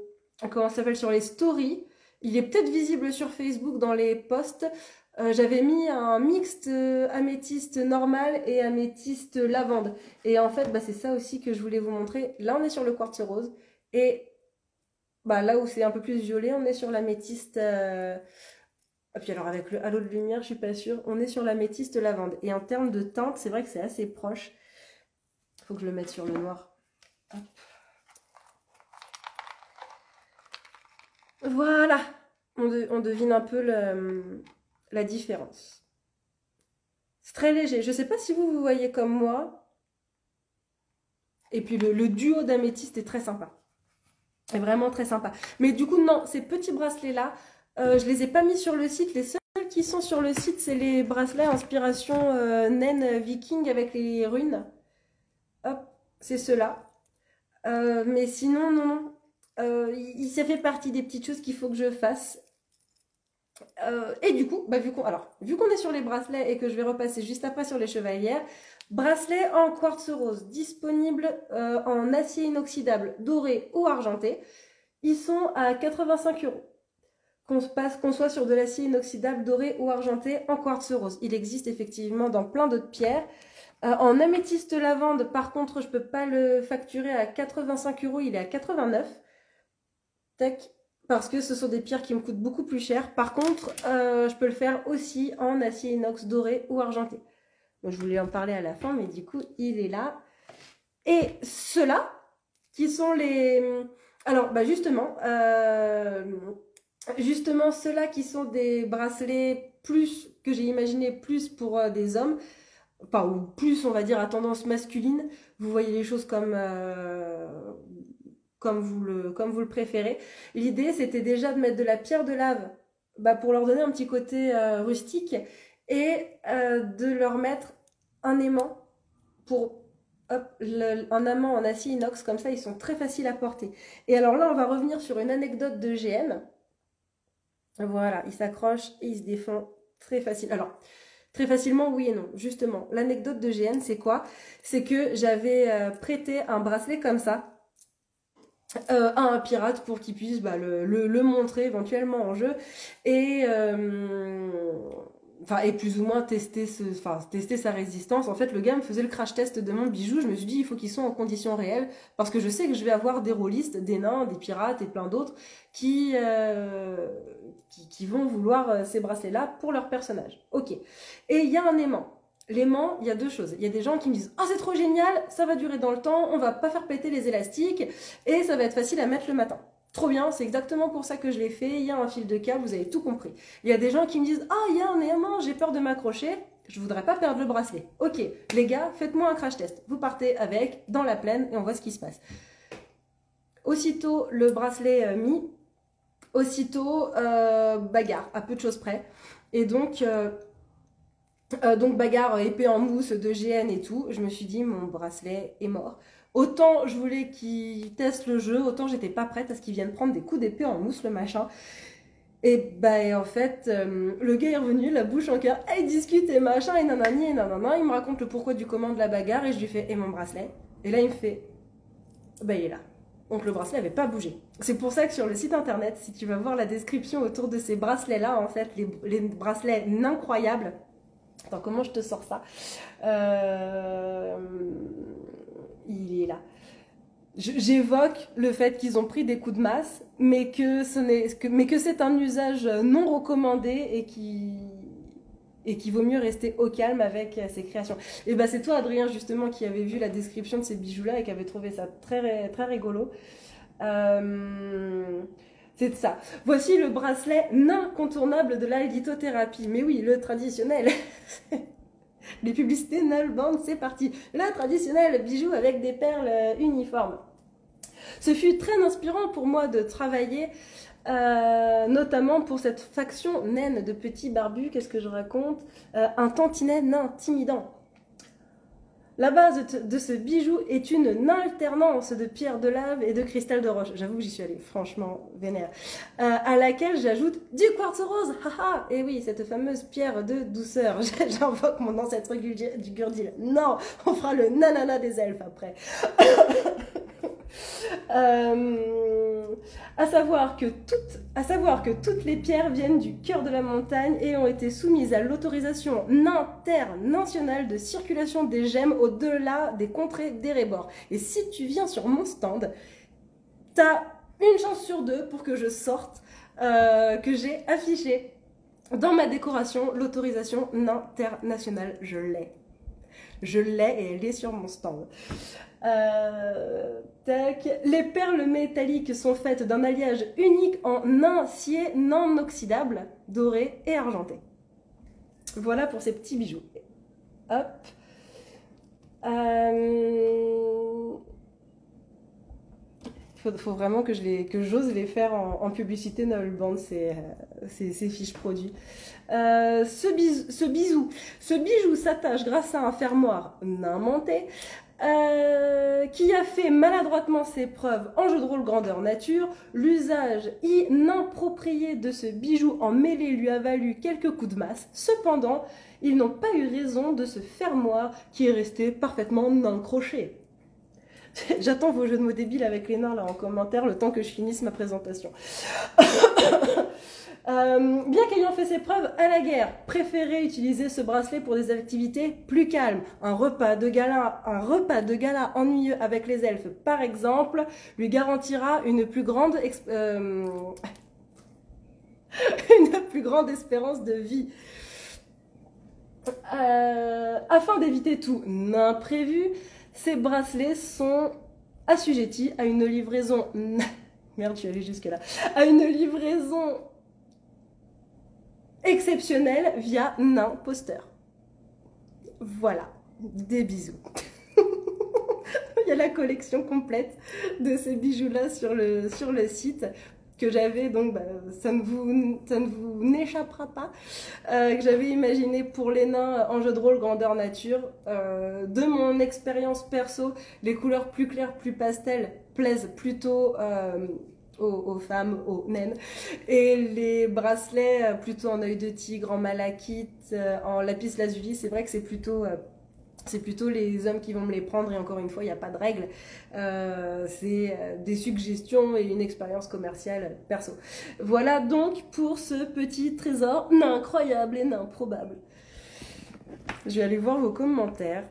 [SPEAKER 1] comment ça s'appelle, sur les stories. Il est peut-être visible sur Facebook dans les posts. J'avais mis un mixte améthyste normal et améthyste lavande. Et en fait, c'est ça aussi que je voulais vous montrer. Là, on est sur le quartz rose. Et là où c'est un peu plus violet, on est sur l'améthyste. Et puis alors avec le halo de lumière, je suis pas sûre. On est sur l'améthyste lavande. Et en termes de teinte, c'est vrai que c'est assez proche. Il faut que je le mette sur le noir. Hop. Voilà. On devine un peu la différence. C'est très léger. Je ne sais pas si vous voyez comme moi. Et puis le duo d'améthyste est très sympa. C'est vraiment très sympa. Mais du coup, non, ces petits bracelets-là, je ne les ai pas mis sur le site. Les seuls qui sont sur le site, c'est les bracelets inspiration naine viking avec les runes. Hop, c'est ceux-là. Mais sinon, non. Ça fait partie des petites choses qu'il faut que je fasse. Et du coup, vu qu'on est sur les bracelets et que je vais repasser juste après sur les chevalières, bracelet en quartz rose, disponible en acier inoxydable, doré ou argenté. Ils sont à 85 €. Qu'on soit sur de l'acier inoxydable, doré ou argenté, en quartz rose. Il existe effectivement dans plein d'autres pierres. En améthyste lavande, par contre, je ne peux pas le facturer à 85 €, il est à 89. Tac. parce que ce sont des pierres qui me coûtent beaucoup plus cher. Par contre, je peux le faire aussi en acier inox doré ou argenté. Donc, je voulais en parler à la fin, mais du coup, il est là. Et ceux-là, qui sont les... Alors, bah justement, ceux-là qui sont des bracelets plus, que j'ai imaginé plus pour des hommes, enfin, ou plus, on va dire, à tendance masculine. Vous voyez les choses comme vous le préférez. L'idée, c'était déjà de mettre de la pierre de lave pour leur donner un petit côté rustique et de leur mettre un aimant pour un aimant en acier inox. Comme ça, ils sont très faciles à porter. Et alors là, on va revenir sur une anecdote de GN. Voilà, il s'accroche et il se défend très facile. Alors, très facilement, oui et non. Justement, l'anecdote de GN, c'est quoi? C'est que j'avais prêté un bracelet comme ça à un pirate pour qu'il puisse le montrer éventuellement en jeu et plus ou moins tester sa résistance. En fait, le gars me faisait le crash test de mon bijou. Je me suis dit, il faut qu'ils soient en conditions réelles parce que je sais que je vais avoir des rôlistes, des nains, des pirates et plein d'autres qui vont vouloir ces bracelets-là pour leur personnage. Ok. Et il y a un aimant. L'aimant, il y a deux choses. Il y a des gens qui me disent « Ah, c'est trop génial, ça va durer dans le temps, on va pas faire péter les élastiques et ça va être facile à mettre le matin. » Trop bien, c'est exactement pour ça que je l'ai fait. Il y a un fil de câble, vous avez tout compris. Il y a des gens qui me disent « Ah, il y a un aimant, j'ai peur de m'accrocher, je voudrais pas perdre le bracelet. » Ok, les gars, faites-moi un crash test. Vous partez avec, dans la plaine, et on voit ce qui se passe. Aussitôt le bracelet mis, aussitôt bagarre, à peu de choses près. Et donc bagarre épée en mousse de GN et tout. Je me suis dit, mon bracelet est mort. Autant je voulais qu'il teste le jeu, autant j'étais pas prête à ce qu'il vienne prendre des coups d'épée en mousse, le machin. Et en fait, le gars est revenu, la bouche en cœur, il discute et machin, et nanani, et nanana. Il me raconte le pourquoi du comment de la bagarre, et je lui fais, et mon bracelet? Et là, il me fait, il est là. Donc le bracelet n'avait pas bougé. C'est pour ça que sur le site internet, si tu vas voir la description autour de ces bracelets-là, en fait, les bracelets incroyables. Attends, comment je te sors ça? Il est là. J'évoque le fait qu'ils ont pris des coups de masse, mais que c'est un usage non recommandé et qu'il vaut mieux rester au calme avec ces créations. Et c'est toi, Adrien, justement, qui avait vu la description de ces bijoux-là et qui avait trouvé ça très, très rigolo. C'est ça. Voici le bracelet incontournable de la lithothérapie. Mais oui, le traditionnel. Les publicités Null Band, c'est parti. Le traditionnel bijou avec des perles uniformes. Ce fut très inspirant pour moi de travailler, notamment pour cette faction naine de petits barbus. Qu'est-ce que je raconte? Un tantinet nain timidant. La base de ce bijou est une alternance de pierres de lave et de cristal de roche. J'avoue que j'y suis allée franchement vénère. À laquelle j'ajoute du quartz rose. Haha. Et oui, cette fameuse pierre de douceur. J'invoque mon ancêtre du Gurdil. Non, on fera le nanana des elfes après. À savoir que toutes les pierres viennent du cœur de la montagne et ont été soumises à l'autorisation internationale de circulation des gemmes au-delà des contrées d'Erebor. Et si tu viens sur mon stand, t'as une chance sur deux pour que je sorte, que j'ai affiché dans ma décoration l'autorisation internationale. Je l'ai. Je l'ai et elle est sur mon stand. Les perles métalliques sont faites d'un alliage unique en acier non oxydable, doré et argenté. Voilà pour ces petits bijoux. Hop. Il faut vraiment que j'ose les faire en publicité Null Band, ces fiches produits. Ce bijou s'attache grâce à un fermoir aimanté qui a fait maladroitement ses preuves en jeu de rôle grandeur nature. L'usage inapproprié de ce bijou en mêlée lui a valu quelques coups de masse. Cependant, ils n'ont pas eu raison de ce fermoir qui est resté parfaitement accroché. J'attends vos jeux de mots débiles avec les nains là en commentaire le temps que je finisse ma présentation. Bien qu'ayant fait ses preuves à la guerre, préférez utiliser ce bracelet pour des activités plus calmes. Un repas de gala ennuyeux avec les elfes, par exemple, lui garantira une plus grande espérance de vie. Afin d'éviter tout imprévu, ces bracelets sont assujettis à une livraison... Merde, je suis allée jusque là. À une livraison exceptionnelle via Nain Poster. Voilà, des bisous. Il y a la collection complète de ces bijoux-là sur le site que j'avais, donc bah, ça ne vous n'échappera pas, que j'avais imaginé pour les nains en jeu de rôle grandeur nature. De mon expérience perso, les couleurs plus claires, plus pastel plaisent plutôt aux femmes, aux naines, et les bracelets plutôt en œil de tigre, en malachite, en lapis lazuli, c'est vrai que c'est plutôt les hommes qui vont me les prendre, et encore une fois, il n'y a pas de règle. C'est des suggestions et une expérience commerciale perso. Voilà donc pour ce petit trésor incroyable et improbable. Je vais aller voir vos commentaires.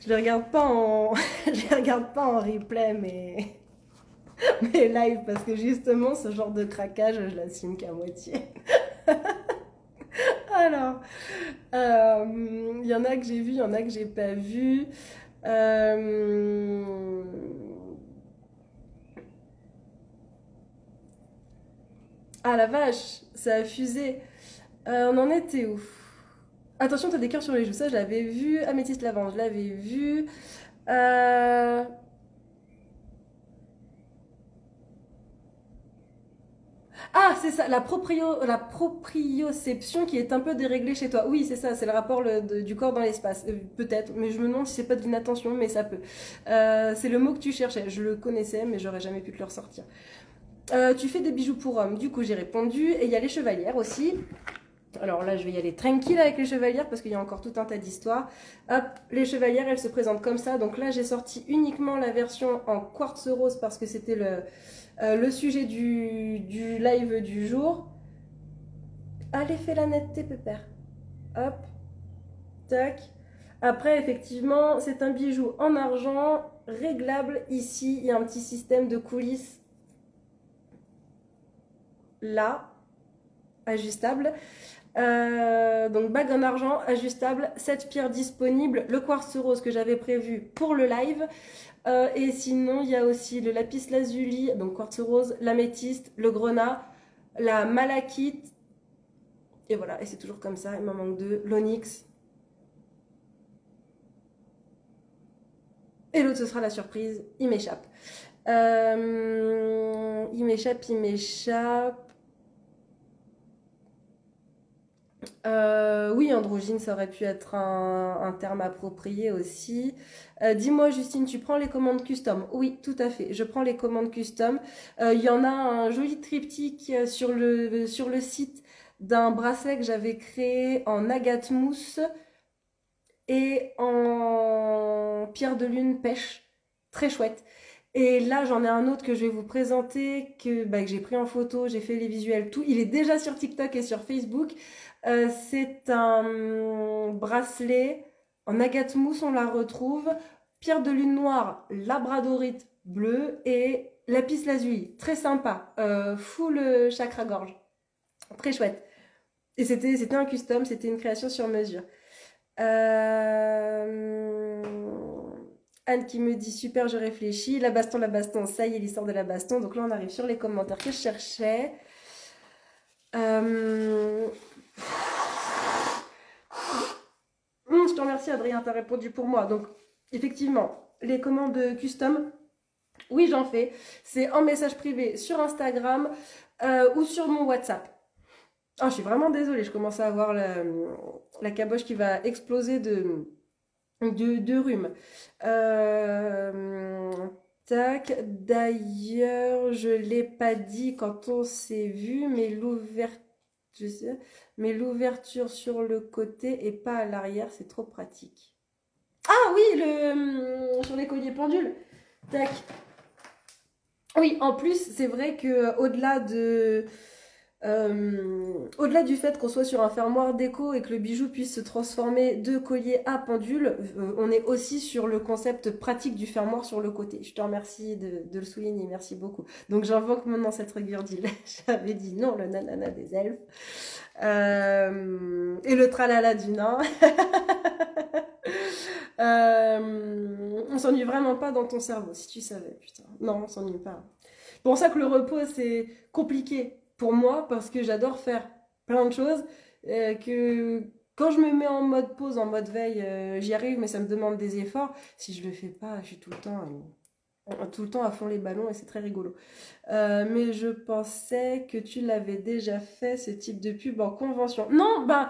[SPEAKER 1] Je les regarde pas en, je les regarde pas en replay, mais live, parce que justement, ce genre de craquage, je l'assume qu'à moitié. Alors, il y en a que j'ai vu, il y en a que j'ai pas vu. Ah la vache, ça a fusé. On en était où? Attention, t'as des cœurs sur les joues, ça je l'avais vu. Améthyste lavande, je l'avais vu. Ah, c'est ça, la proprioception qui est un peu déréglée chez toi. Oui, c'est ça, c'est le rapport du corps dans l'espace. Peut-être, mais je me demande si c'est pas de l'inattention, mais ça peut. C'est le mot que tu cherchais. Je le connaissais, mais j'aurais jamais pu te le ressortir. Tu fais des bijoux pour hommes, du coup j'ai répondu. Et il y a les chevalières aussi. Alors là, je vais y aller tranquille avec les chevalières parce qu'il y a encore tout un tas d'histoires. Hop, les chevalières, elles se présentent comme ça. Donc là, j'ai sorti uniquement la version en quartz rose parce que c'était le sujet du live du jour. Allez, fais la netteté, pépère. Hop, tac. Après, effectivement, c'est un bijou en argent, réglable. Ici, il y a un petit système de coulisses. Là, ajustable. Donc bague en argent, ajustable, 7 pierres disponibles, le quartz rose que j'avais prévu pour le live. Et sinon, il y a aussi le lapis lazuli, donc quartz rose, l'améthyste, le grenat, la malachite. Et voilà, et c'est toujours comme ça, il m'en manque deux, l'onyx. Et l'autre, ce sera la surprise, il m'échappe. Il m'échappe. Oui, androgyne, ça aurait pu être un terme approprié aussi. Dis-moi, Justine, tu prends les commandes custom? Oui, tout à fait, je prends les commandes custom. Il y en a un joli triptyque sur le site d'un bracelet que j'avais créé en agate mousse et en pierre de lune pêche. Très chouette. Et là, j'en ai un autre que je vais vous présenter, que j'ai pris en photo, j'ai fait les visuels, tout. Il est déjà sur TikTok et sur Facebook. C'est un bracelet en agate mousse, on la retrouve. Pierre de lune noire, labradorite bleu et lapis lazuli. Très sympa. Full chakra gorge. Très chouette. Et c'était un custom, c'était une création sur mesure. Anne qui me dit super, je réfléchis. La baston, ça y est, l'histoire de la baston. Donc là, on arrive sur les commentaires que je cherchais. Je te remercie, Adrien, tu as répondu pour moi. Donc, effectivement, les commandes custom, oui, j'en fais. C'est en message privé sur Instagram ou sur mon WhatsApp. Oh, je suis vraiment désolée, je commence à avoir la caboche qui va exploser de rhume. Tac, d'ailleurs, je ne l'ai pas dit quand on s'est vu, mais l'ouverture sur le côté et pas à l'arrière, c'est trop pratique. Ah oui, sur les colliers pendules. Tac. Oui, en plus, c'est vrai que au-delà de Au-delà du fait qu'on soit sur un fermoir déco et que le bijou puisse se transformer de collier à pendule, on est aussi sur le concept pratique du fermoir sur le côté. Je te remercie de le souligner, merci beaucoup. Donc j'invoque mon ancêtre Gurdil. J'avais dit non, le nanana des elfes. Et le tralala du nain. On s'ennuie vraiment pas dans ton cerveau, si tu savais, putain. Non, on s'ennuie pas. C'est pour ça que le repos, c'est compliqué pour moi, parce que j'adore faire plein de choses, que quand je me mets en mode pause, en mode veille, j'y arrive, mais ça me demande des efforts. Si je le fais pas, je suis tout le temps à fond les ballons et c'est très rigolo. Mais je pensais que tu l'avais déjà fait, ce type de pub en convention. Non, ben,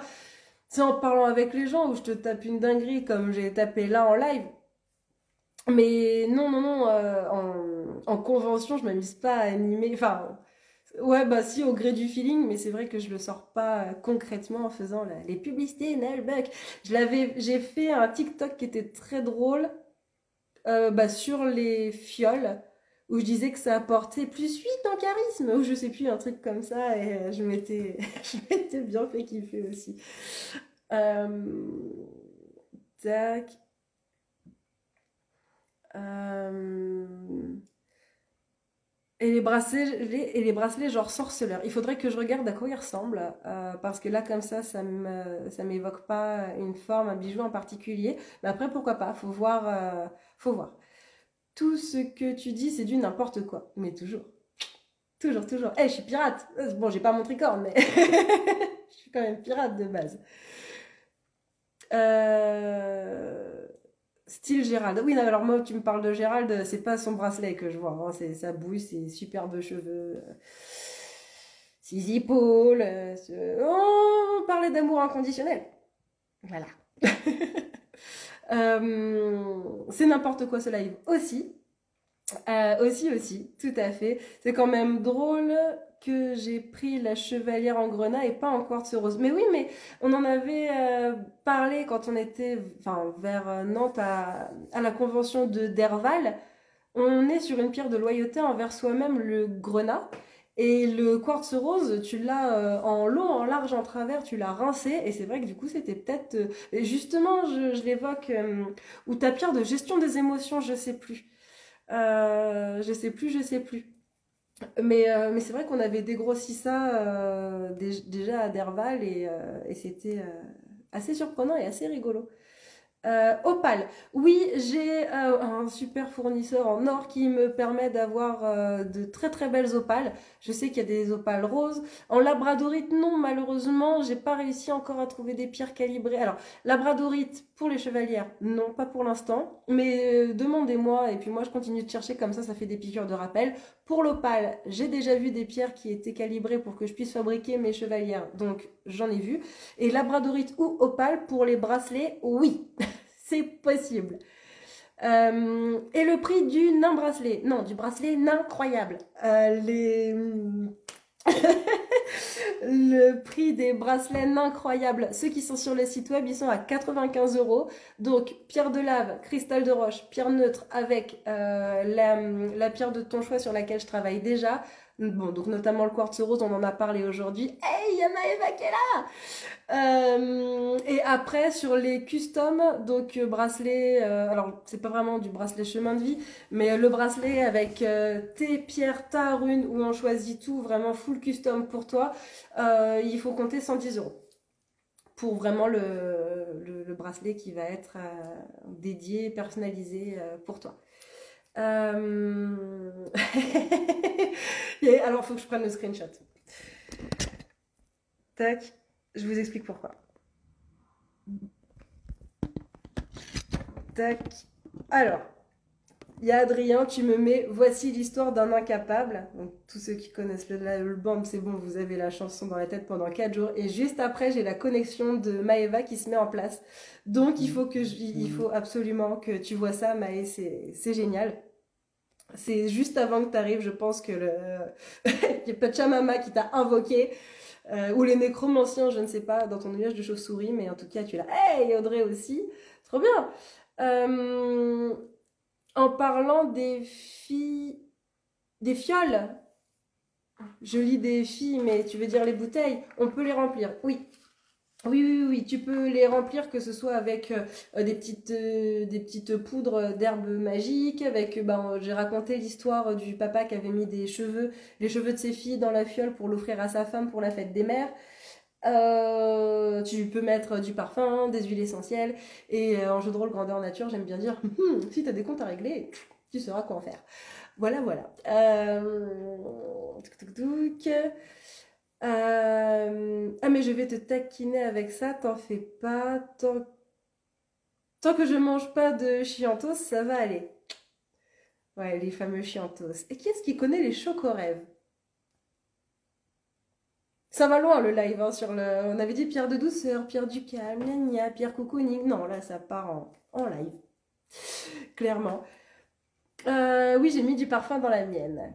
[SPEAKER 1] c'est en parlant avec les gens où je te tape une dinguerie comme j'ai tapé là en live. Mais non, non, non, en convention, je m'amuse pas à animer. Enfin, ouais, bah si, au gré du feeling, mais c'est vrai que je le sors pas concrètement en faisant les publicités Nailbuck. J'ai fait un TikTok qui était très drôle bah, sur les fioles, où je disais que ça apportait plus 8 en charisme, ou je sais plus, un truc comme ça, et je m'étais bien fait kiffer aussi. Euh, Tac. Euh, et les bracelets genre sorceleur. Il faudrait que je regarde à quoi ils ressemblent, parce que là, comme ça m'évoque pas une forme, un bijou en particulier. Mais après, pourquoi pas? Faut voir, faut voir. Tout ce que tu dis, c'est du n'importe quoi. Mais toujours. Toujours, toujours. Eh, je suis pirate. Bon, j'ai pas mon tricorne, mais je suis quand même pirate de base. Euh, Style Gérald. Oui, non, alors moi, tu me parles de Gérald, c'est pas son bracelet que je vois, hein, c'est sa bouille, ses superbes cheveux, ses épaules. On parlait d'amour inconditionnel. Voilà. C'est n'importe quoi ce live aussi. Aussi, tout à fait. C'est quand même drôle que j'ai pris la chevalière en grenat et pas en quartz rose. Mais oui, mais on en avait parlé quand on était enfin, vers Nantes à la convention de Derval. On est sur une pierre de loyauté envers soi-même, le grenat. Et le quartz rose, tu l'as en long, en large, en travers, tu l'as rincé. Et c'est vrai que du coup, c'était peut-être... justement, je l'évoque, ou ta pierre de gestion des émotions, je sais plus. Je sais plus. Mais c'est vrai qu'on avait dégrossi ça déjà à Derval et c'était assez surprenant et assez rigolo. Opale. Oui, j'ai un super fournisseur en or qui me permet d'avoir de très très belles opales. Je sais qu'il y a des opales roses. En labradorite, non, malheureusement, j'ai pas réussi encore à trouver des pierres calibrées. Alors, labradorite pour les chevalières, non, pas pour l'instant. Mais demandez-moi et puis moi je continue de chercher comme ça fait des piqûres de rappel. Pour l'opale, j'ai déjà vu des pierres qui étaient calibrées pour que je puisse fabriquer mes chevalières, donc j'en ai vu. Et labradorite ou opale pour les bracelets, oui. C'est possible. Et le prix du nain bracelet. Non, du bracelet nain incroyable. Le prix des bracelets nains incroyables, ceux qui sont sur le site web, ils sont à 95 €. Donc, pierre de lave, cristal de roche, pierre neutre avec la pierre de ton choix sur laquelle je travaille déjà. Bon, donc notamment le quartz rose, on en a parlé aujourd'hui. Hey, il y a Maëva qui est là! Et après sur les customs, donc bracelet, alors c'est pas vraiment du bracelet chemin de vie, mais le bracelet avec tes pierres, ta rune, où on choisit tout, vraiment full custom pour toi, il faut compter 110 € pour vraiment le bracelet qui va être dédié, personnalisé pour toi. Et alors, il faut que je prenne le screenshot. Tac, je vous explique pourquoi. Tac. Alors, il y a Adrien, tu me mets voici l'histoire d'un incapable. Donc, tous ceux qui connaissent le band, c'est bon, vous avez la chanson dans la tête pendant 4 jours. Et juste après, j'ai la connexion de Maëva qui se met en place. Donc, il faut absolument que tu vois ça, Maë, c'est génial. C'est juste avant que tu arrives, je pense que il y a Pachamama qui t'a invoqué. Ou les nécromanciens, je ne sais pas, dans ton nuage de chauve-souris, mais en tout cas, tu es là. Hey, Audrey aussi. Trop bien. En parlant des fioles, Je lis des filles, mais tu veux dire les bouteilles? On peut les remplir, oui. Oui, oui, oui, tu peux les remplir, que ce soit avec des petites poudres d'herbes magiques, avec, ben, j'ai raconté l'histoire du papa qui avait mis les cheveux de ses filles dans la fiole pour l'offrir à sa femme pour la fête des mères. Tu peux mettre du parfum, des huiles essentielles, et en jeu de rôle grandeur nature, j'aime bien dire, si t'as des comptes à régler, tu sauras quoi en faire. Voilà, voilà. Touc, touc, touc. Ah, mais je vais te taquiner avec ça, t'en fais pas. Tant que je mange pas de chiantos, ça va aller. Ouais, les fameux chiantos. Et qui est-ce qui connaît les chocorêves? Ça va loin le live, hein, sur le. On avait dit Pierre de douceur, Pierre du calme, gna gna, Pierre cocooning. Non, là ça part en live. Clairement. Oui, j'ai mis du parfum dans la mienne.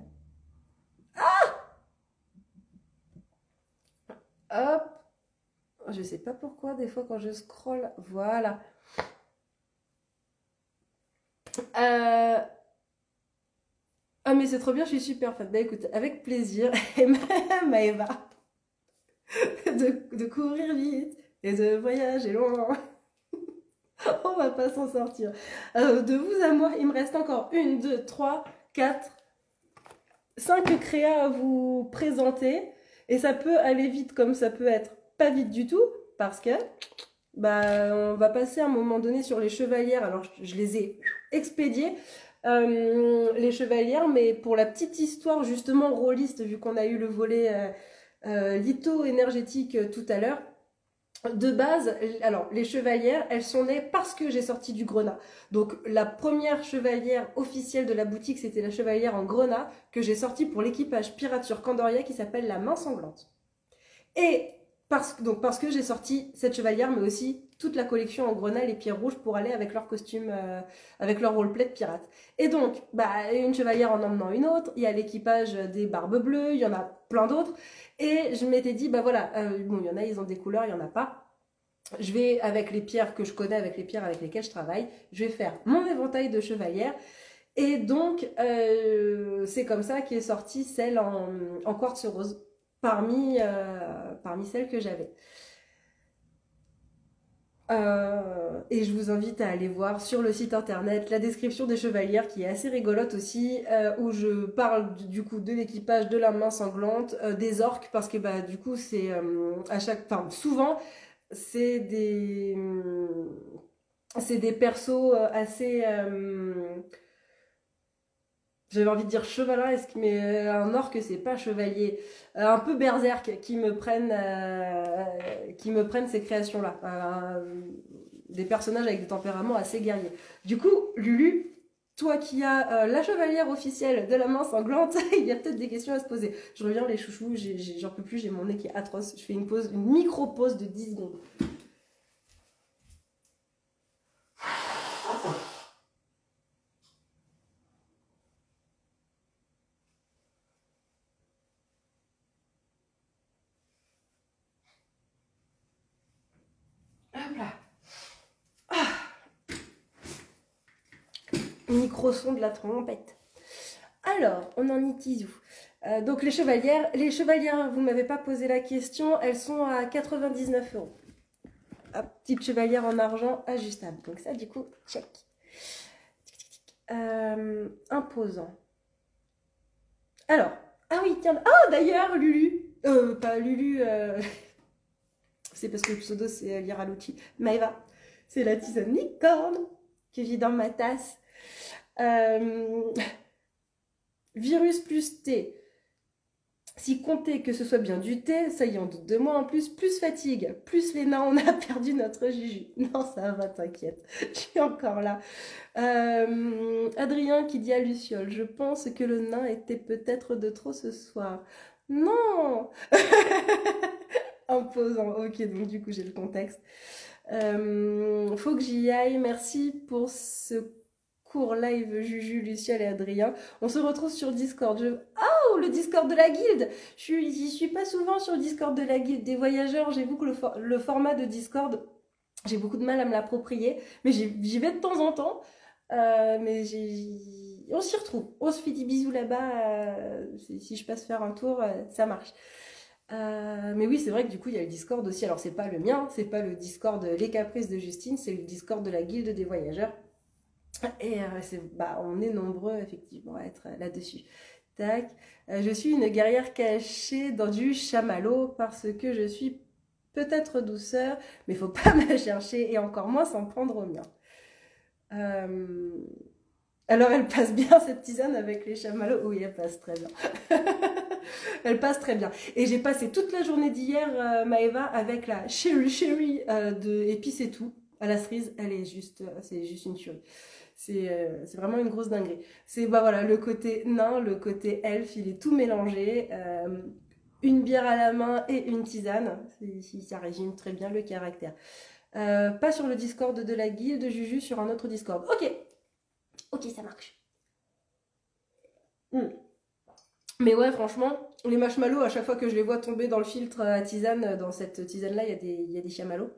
[SPEAKER 1] Hop. Je sais pas pourquoi, des fois quand je scrolle. Voilà. Euh, Ah, mais c'est trop bien, je suis super fan. Bah écoute, avec plaisir. Et Maëva, de courir vite et de voyager loin. On va pas s'en sortir. De vous à moi, il me reste encore 1, 2, 3, 4, 5 créas à vous présenter. Et ça peut aller vite comme ça peut être pas vite du tout. Parce que bah, on va passer à un moment donné sur les chevalières. Alors je les ai expédiées. Les chevalières, mais pour la petite histoire justement rôliste, vu qu'on a eu le volet litho énergétique tout à l'heure, de base, alors les chevalières, elles sont nées parce que j'ai sorti du grenat. Donc la première chevalière officielle de la boutique, c'était la chevalière en grenat que j'ai sortie pour l'équipage pirate sur Candoria qui s'appelle la main sanglante. Et parce que j'ai sorti cette chevalière, mais aussi toute la collection en grenat, les pierres rouges, pour aller avec leur costume, avec leur roleplay de pirate. Et donc, bah, une chevalière en emmenant une autre, il y a l'équipage des barbes bleues, il y en a plein d'autres. Et je m'étais dit, bah voilà, bon, il y en a, ils ont des couleurs, il y en a pas. Je vais, avec les pierres que je connais, avec les pierres avec lesquelles je travaille, je vais faire mon éventail de chevalières. Et donc, c'est comme ça qu'est sortie celle en quartz rose parmi celles que j'avais. Et je vous invite à aller voir sur le site internet la description des chevalières qui est assez rigolote aussi, où je parle du coup de l'équipage de la main sanglante, des orques, parce que bah, du coup c'est enfin souvent c'est des persos assez j'avais envie de dire chevaleresque, mais un orc, c'est pas chevalier. Un peu berserk qui me prennent ces créations-là. Des personnages avec des tempéraments assez guerriers. Du coup, Lulu, toi qui as la chevalière officielle de la main sanglante, il y a peut-être des questions à se poser. Je reviens les chouchous, j'en peux plus, j'ai mon nez qui est atroce. Je fais une micro-pause de 10 secondes. Hop là. Micro-son de la trompette. Alors, on en est où? Donc les chevalières, vous m'avez pas posé la question, elles sont à 99 €. Ah, petite chevalière en argent ajustable. Donc ça, du coup, check. Imposant. Alors, ah oui, tiens, ah d'ailleurs, Lulu, pas Lulu, c'est parce que le pseudo c'est Lira Lucci, Maëva, c'est la tisane licorne qui vit dans ma tasse. Virus plus thé. Si compter que ce soit bien du thé, ça y est, on doute de moi en plus, plus fatigue, plus les nains, on a perdu notre Juju. Non, ça va, t'inquiète, je suis encore là. Adrien qui dit à Luciole, je pense que le nain était peut-être de trop ce soir. Non. Imposant, ok, donc du coup j'ai le contexte. Faut que j'y aille, merci pour ce court live Juju, Luciole et Adrien. On se retrouve sur Discord. Oh, le Discord de la guilde. J'y suis pas souvent sur le Discord de la guilde des voyageurs. J'avoue que le format de Discord, j'ai beaucoup de mal à me l'approprier, mais j'y vais de temps en temps. Mais on s'y retrouve. On se fait des bisous là-bas. Si je passe faire un tour, ça marche. Mais oui, c'est vrai que du coup, il y a le Discord aussi. Alors, c'est pas le mien, c'est pas le Discord Les Caprices de Justine, c'est le Discord de la Guilde des Voyageurs. Et bah, on est nombreux, effectivement, à être là-dessus. Tac. Je suis une guerrière cachée dans du chamallow parce que je suis peut-être douceur, mais faut pas me chercher et encore moins s'en prendre au mien. Euh, Alors, elle passe bien cette tisane avec les chamallows? Oui, elle passe très bien. Elle passe très bien. Et j'ai passé toute la journée d'hier, Maëva, avec la Cherry de Épices et tout, à la cerise. Elle est juste, c'est juste une tuerie. C'est vraiment une grosse dinguerie. C'est bah voilà, le côté nain, le côté elfe, il est tout mélangé. Une bière à la main et une tisane, ça résume très bien le caractère. Pas sur le Discord de la guilde, Juju sur un autre Discord. Ok, ok, ça marche. Mm. Mais ouais, franchement, les marshmallows, à chaque fois que je les vois tomber dans le filtre à tisane, dans cette tisane-là, il y a des chamallows.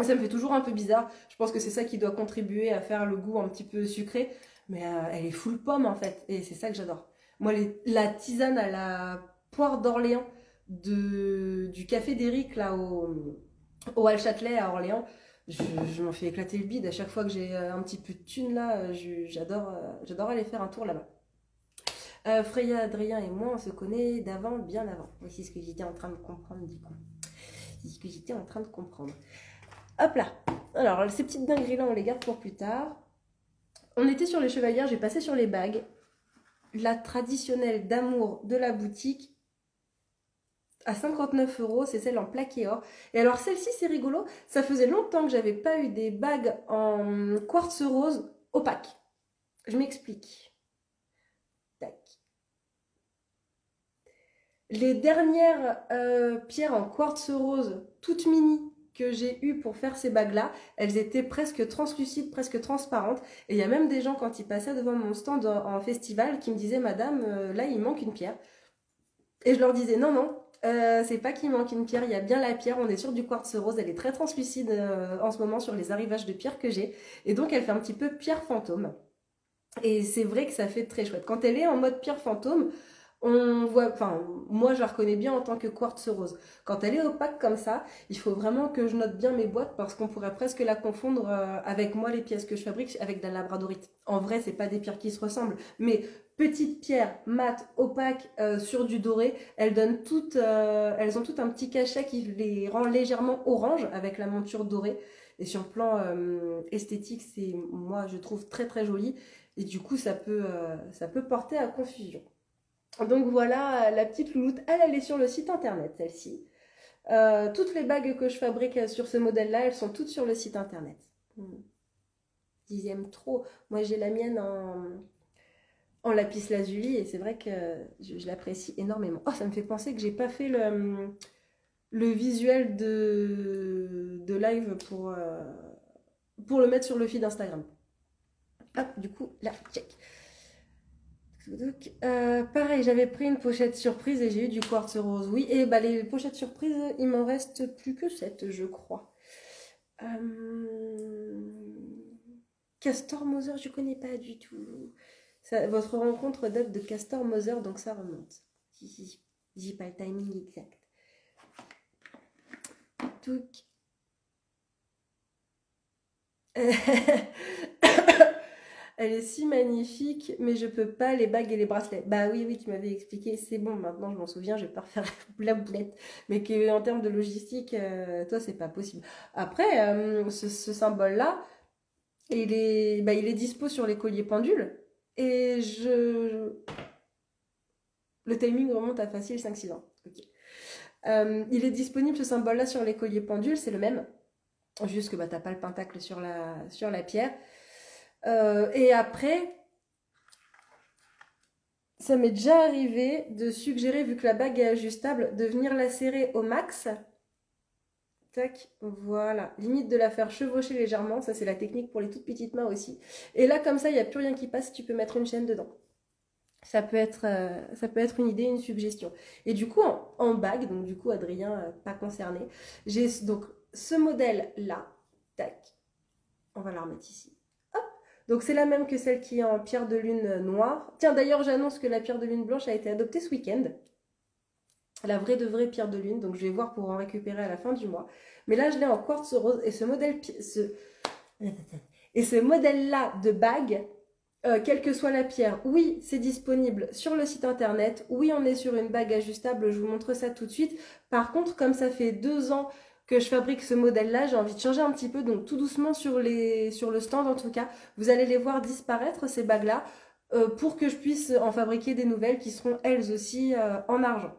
[SPEAKER 1] Ça me fait toujours un peu bizarre. Je pense que c'est ça qui doit contribuer à faire le goût un petit peu sucré. Mais elle est full pomme en fait. Et c'est ça que j'adore. Moi, la tisane à la poire d'Orléans du café d'Éric là au Hall Châtelet à Orléans, je m'en fais éclater le bide. À chaque fois que j'ai un petit peu de thune là, j'adore aller faire un tour là-bas. Freya, Adrien et moi, on se connaît d'avant, bien avant. Oui, c'est ce que j'étais en train de comprendre du coup. C'est ce que j'étais en train de comprendre. Hop là. Alors, ces petites dingueries-là, on les garde pour plus tard. On était sur les chevalières, j'ai passé sur les bagues. La traditionnelle d'amour de la boutique à 59 €, c'est celle en plaqué or. Et alors, celle-ci, c'est rigolo. Ça faisait longtemps que j'avais pas eu des bagues en quartz rose opaque. Je m'explique. Tac. Les dernières pierres en quartz rose, toutes mini, que j'ai eues pour faire ces bagues-là, elles étaient presque translucides, presque transparentes. Et il y a même des gens, quand ils passaient devant mon stand en festival, qui me disaient, Madame, là, il manque une pierre. Et je leur disais, non, non, c'est pas qu'il manque une pierre, il y a bien la pierre, on est sur du quartz rose, elle est très translucide en ce moment sur les arrivages de pierre que j'ai. Et donc, elle fait un petit peu pierre fantôme. Et c'est vrai que ça fait très chouette. Quand elle est en mode pierre fantôme, on voit, enfin, moi je la reconnais bien en tant que quartz rose. Quand elle est opaque comme ça, il faut vraiment que je note bien mes boîtes parce qu'on pourrait presque la confondre avec moi les pièces que je fabrique avec de la labradorite. En vrai, c'est pas des pierres qui se ressemblent, mais petites pierres mates, opaques sur du doré, elles donnent toutes, elles ont toutes un petit cachet qui les rend légèrement orange avec la monture dorée. Et sur le plan esthétique, c'est moi je trouve très très joli. Et du coup, ça peut porter à confusion. Donc voilà, la petite louloute, elle est sur le site internet, celle-ci. Toutes les bagues que je fabrique sur ce modèle-là, elles sont toutes sur le site internet. Ils aiment trop. Moi, j'ai la mienne en lapis lazuli et c'est vrai que je l'apprécie énormément. Oh, ça me fait penser que j'ai pas fait le visuel de live pour le mettre sur le feed Instagram. Hop, du coup, là, check. Pareil, j'avais pris une pochette surprise et j'ai eu du quartz rose. Oui, et bah les pochettes surprises, il m'en reste plus que 7, je crois. Castor Moser, je connais pas du tout. Votre rencontre date de Castor Moser, donc ça remonte. Si, j'ai pas le timing exact. Touc. Elle est si magnifique, mais je peux pas les bagues et les bracelets. Bah oui, oui, tu m'avais expliqué, c'est bon, maintenant je m'en souviens, je vais pas refaire la boulette. Mais qu'en termes de logistique, toi, c'est pas possible. Après, ce symbole-là, il est dispo sur les colliers pendules. Et le timing remonte à facile 5-6 ans. Okay. Il est disponible ce symbole-là sur les colliers pendules, c'est le même. Juste que bah, t'as pas le pentacle sur la pierre. Et après, ça m'est déjà arrivé de suggérer, vu que la bague est ajustable, de venir la serrer au max. Tac, voilà. Limite de la faire chevaucher légèrement. Ça, c'est la technique pour les toutes petites mains aussi. Et là, comme ça, il n'y a plus rien qui passe. Tu peux mettre une chaîne dedans. Ça peut être une idée, une suggestion. Et du coup, en bague, donc du coup, Adrien, pas concerné, j'ai donc ce modèle-là. Tac. On va la remettre ici. Donc c'est la même que celle qui est en pierre de lune noire. Tiens, d'ailleurs, j'annonce que la pierre de lune blanche a été adoptée ce week-end. La vraie de vraie pierre de lune, donc je vais voir pour en récupérer à la fin du mois. Mais là, je l'ai en quartz rose et ce modèle-là de bague, quelle que soit la pierre, oui, c'est disponible sur le site internet. Oui, on est sur une bague ajustable, je vous montre ça tout de suite. Par contre, comme ça fait 2 ans que je fabrique ce modèle-là, j'ai envie de changer un petit peu, donc tout doucement sur le stand en tout cas, vous allez les voir disparaître ces bagues-là pour que je puisse en fabriquer des nouvelles qui seront elles aussi en argent.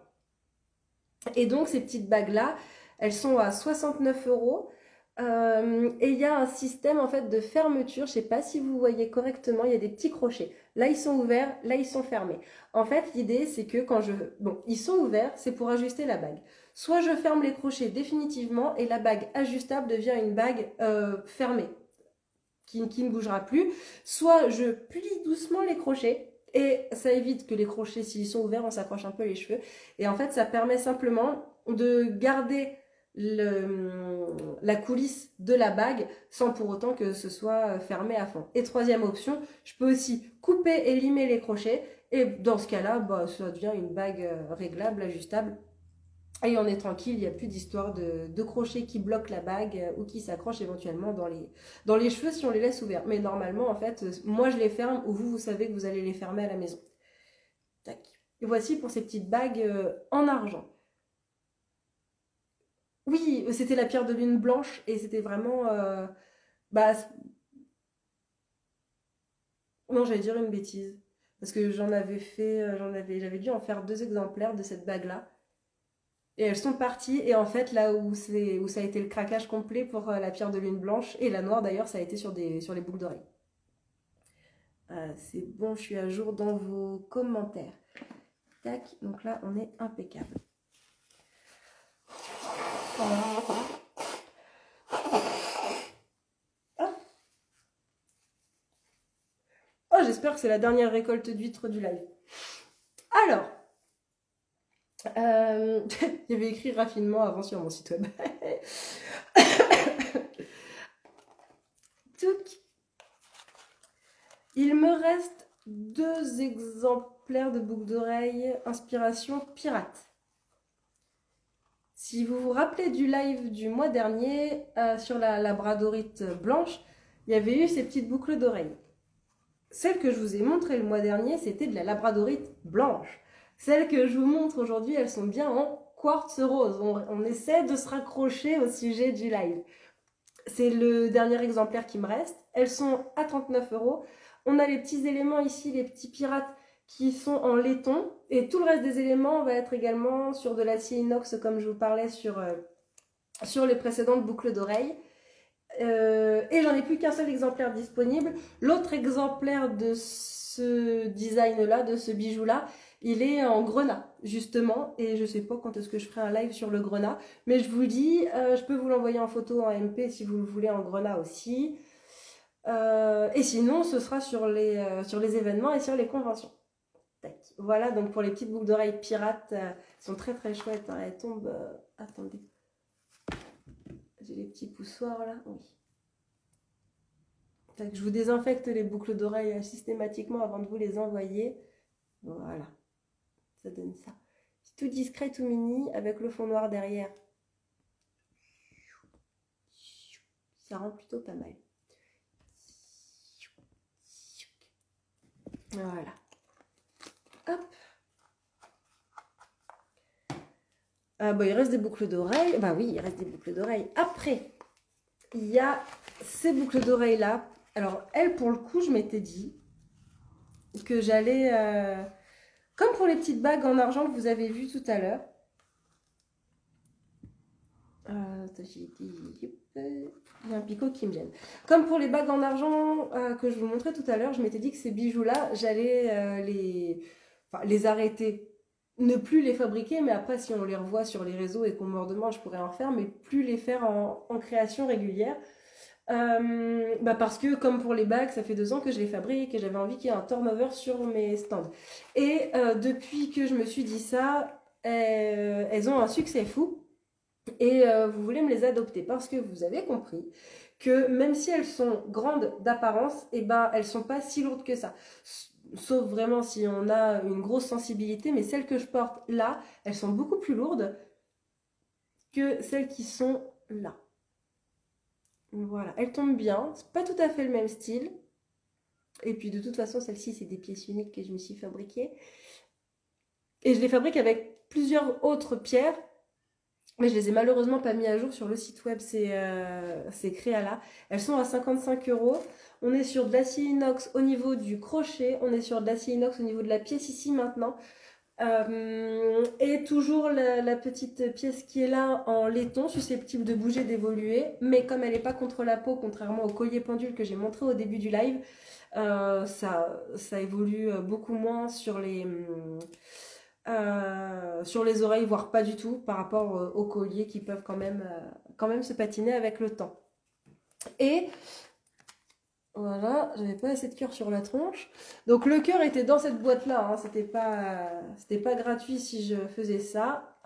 [SPEAKER 1] Et donc ces petites bagues-là, elles sont à 69 €. Et il y a un système en fait de fermeture, je ne sais pas si vous voyez correctement, il y a des petits crochets. Là ils sont ouverts, là ils sont fermés. En fait l'idée c'est que quand bon, ils sont ouverts, c'est pour ajuster la bague. Soit je ferme les crochets définitivement et la bague ajustable devient une bague fermée, qui ne bougera plus. Soit je plie doucement les crochets. Et ça évite que les crochets, s'ils sont ouverts, on s'accroche un peu les cheveux. Et en fait, ça permet simplement de garder la coulisse de la bague sans pour autant que ce soit fermé à fond. Et troisième option, je peux aussi couper et limer les crochets. Et dans ce cas-là, bah, ça devient une bague réglable, ajustable. Et on est tranquille, il n'y a plus d'histoire de crochets qui bloquent la bague ou qui s'accrochent éventuellement dans les cheveux si on les laisse ouverts. Mais normalement, en fait, moi je les ferme ou vous savez que vous allez les fermer à la maison. Tac. Et voici pour ces petites bagues en argent. Oui, c'était la pierre de lune blanche et c'était vraiment... bah, non, j'allais dire une bêtise. Parce que j'en avais fait, j'avais dû en faire 2 exemplaires de cette bague-là. Et elles sont parties, et en fait, là où ça a été le craquage complet pour la pierre de lune blanche, et la noire d'ailleurs, ça a été sur les boucles d'oreilles. C'est bon, je suis à jour dans vos commentaires. Tac, donc là, on est impeccable. Oh, j'espère que c'est la dernière récolte d'huîtres du live. Alors, il y avait écrit raffinement avant sur mon site web. Il me reste 2 exemplaires de boucles d'oreilles inspiration pirate. Si vous vous rappelez du live du mois dernier sur la labradorite blanche, il y avait eu ces petites boucles d'oreilles. Celle que je vous ai montrée le mois dernier, c'était de la labradorite blanche. Celles que je vous montre aujourd'hui, elles sont bien en quartz rose. On essaie de se raccrocher au sujet du live. C'est le dernier exemplaire qui me reste. Elles sont à 39 €. On a les petits éléments ici, les petits pirates qui sont en laiton. Et tout le reste des éléments va être également sur de l'acier inox comme je vous parlais sur les précédentes boucles d'oreilles. Et j'en ai plus qu'un seul exemplaire disponible. L'autre exemplaire de ce design-là, de ce bijou-là, il est en grenat, justement. Et je sais pas quand est-ce que je ferai un live sur le grenat. Mais je vous dis, je peux vous l'envoyer en photo en MP si vous le voulez en grenat aussi. Et sinon, ce sera sur les événements et sur les conventions. Tac. Voilà, donc pour les petites boucles d'oreilles pirates, elles sont très très chouettes. Hein. Elles tombent... attendez. J'ai les petits poussoirs là. Oui. Tac, je vous désinfecte les boucles d'oreilles systématiquement avant de vous les envoyer. Voilà. Ça donne ça. C'est tout discret, tout mini, avec le fond noir derrière. Ça rend plutôt pas mal. Voilà. Hop. Bah, il reste des boucles d'oreilles. Bah oui, il reste des boucles d'oreilles. Après, il y a ces boucles d'oreilles là. Alors, elles, pour le coup, je m'étais dit que j'allais... comme pour les petites bagues en argent que vous avez vues tout à l'heure. Il y a un picot qui me gêne. Comme pour les bagues en argent que je vous montrais tout à l'heure, je m'étais dit que ces bijoux-là, j'allais les arrêter. Ne plus les fabriquer, mais après, si on les revoit sur les réseaux et qu'on me redemande, je pourrais en refaire, mais plus les faire en création régulière. Parce que, comme pour les bagues, ça fait 2 ans que je les fabrique et j'avais envie qu'il y ait un turnover sur mes stands. Et depuis que je me suis dit ça, elles ont un succès fou. Et vous voulez me les adopter parce que vous avez compris que même si elles sont grandes d'apparence, et ben elles sont pas si lourdes que ça. Sauf vraiment si on a une grosse sensibilité, mais celles que je porte là, elles sont beaucoup plus lourdes que celles qui sont là. Voilà, elles tombent bien, c'est pas tout à fait le même style. Et puis de toute façon, celle-ci, c'est des pièces uniques que je me suis fabriquées. Et je les fabrique avec plusieurs autres pierres, mais je les ai malheureusement pas mis à jour sur le site web, c'est Créala. Elles sont à 55 €. On est sur de l'acier inox au niveau du crochet, on est sur de l'acier inox au niveau de la pièce ici maintenant. Et toujours la petite pièce qui est là en laiton, susceptible de bouger, d'évoluer, mais comme elle n'est pas contre la peau, contrairement au collier pendule que j'ai montré au début du live, ça évolue beaucoup moins sur les oreilles, voire pas du tout, par rapport aux colliers qui peuvent quand même se patiner avec le temps. Et voilà, j'avais pas assez de cœur sur la tronche. Donc le cœur était dans cette boîte-là, hein. C'était pas gratuit si je faisais ça.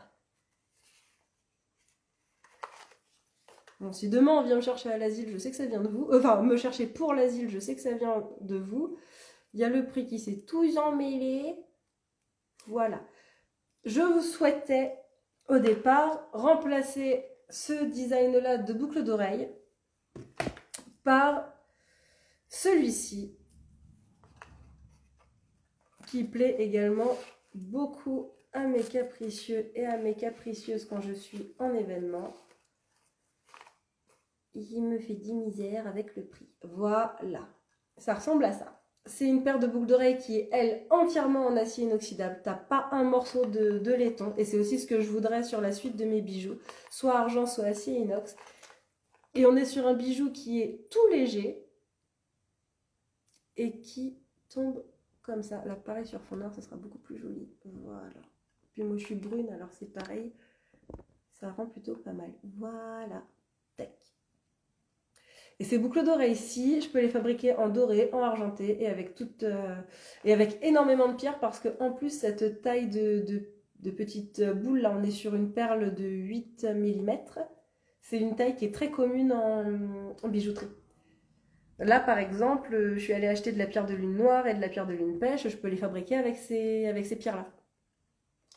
[SPEAKER 1] Bon, si demain on vient me chercher à l'asile, je sais que ça vient de vous. Enfin, me chercher pour l'asile, je sais que ça vient de vous. Il y a le prix qui s'est tout emmêlé. Voilà. Je vous souhaitais au départ remplacer ce design-là de boucle d'oreille par celui-ci qui plaît également beaucoup à mes capricieux et à mes capricieuses quand je suis en événement. Il me fait 10 misères avec le prix. Voilà, ça ressemble à ça. C'est une paire de boucles d'oreilles qui est, elle, entièrement en acier inoxydable. T'as pas un morceau de laiton. Et c'est aussi ce que je voudrais sur la suite de mes bijoux. Soit argent, soit acier inox. Et on est sur un bijou qui est tout léger. Et qui tombe comme ça. Là, pareil, sur fond noir, ça sera beaucoup plus joli. Voilà. Puis moi, je suis brune, alors c'est pareil. Ça rend plutôt pas mal. Voilà. Tac. Et ces boucles d'oreilles-ci, je peux les fabriquer en doré, en argenté et avec énormément de pierres parce qu'en plus, cette taille de petite boule, là, on est sur une perle de 8 mm. C'est une taille qui est très commune en bijouterie. Là, par exemple, je suis allée acheter de la pierre de lune noire et de la pierre de lune pêche. Je peux les fabriquer avec ces pierres-là.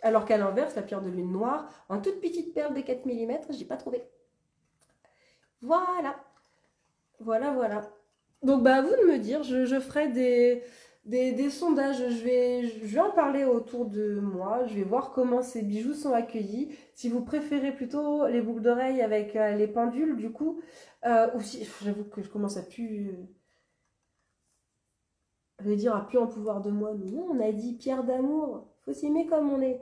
[SPEAKER 1] Alors qu'à l'inverse, la pierre de lune noire, en toute petite perle de 4 mm, je n'ai pas trouvé. Voilà. Voilà. Donc, bah, à vous de me dire, je ferai des sondages, je vais en parler autour de moi, je vais voir comment ces bijoux sont accueillis. Si vous préférez plutôt les boucles d'oreilles avec les pendules, du coup, ou si, j'avoue que je commence à plus, je vais dire, à plus en pouvoir de moi, mais non, on a dit pierre d'amour, faut s'aimer comme on est.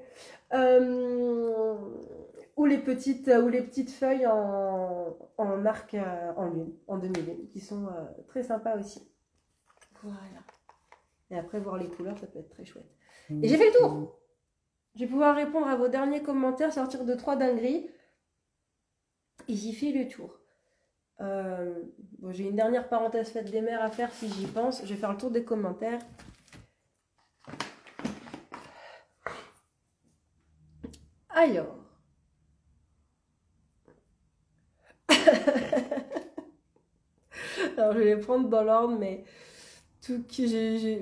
[SPEAKER 1] Ou les petites feuilles en arc, en lune, en demi-lune, qui sont très sympas aussi. Voilà. Et après, voir les couleurs, ça peut être très chouette. Et j'ai fait le tour. Je vais pouvoir répondre à vos derniers commentaires, sortir de 3 dingueries. Et j'ai fait le tour. Bon, j'ai une dernière parenthèse fête des mères à faire si j'y pense. Je vais faire le tour des commentaires. Alors. Alors, je vais les prendre dans l'ordre, mais tout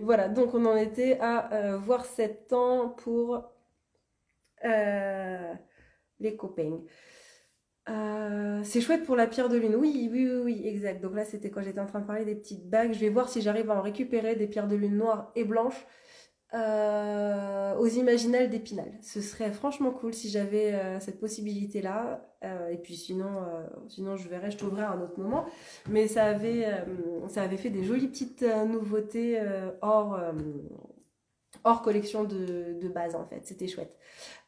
[SPEAKER 1] voilà. Donc, on en était à voir 7 ans pour les copains. C'est chouette pour la pierre de lune. Oui, exact. Donc là, c'était quand j'étais en train de parler des petites bagues. Je vais voir si j'arrive à en récupérer des pierres de lune noires et blanches aux Imaginales d'Épinal. Ce serait franchement cool si j'avais cette possibilité-là. Et puis sinon, je verrai, je trouverai à un autre moment. Mais ça avait fait des jolies petites nouveautés hors collection de base en fait. C'était chouette.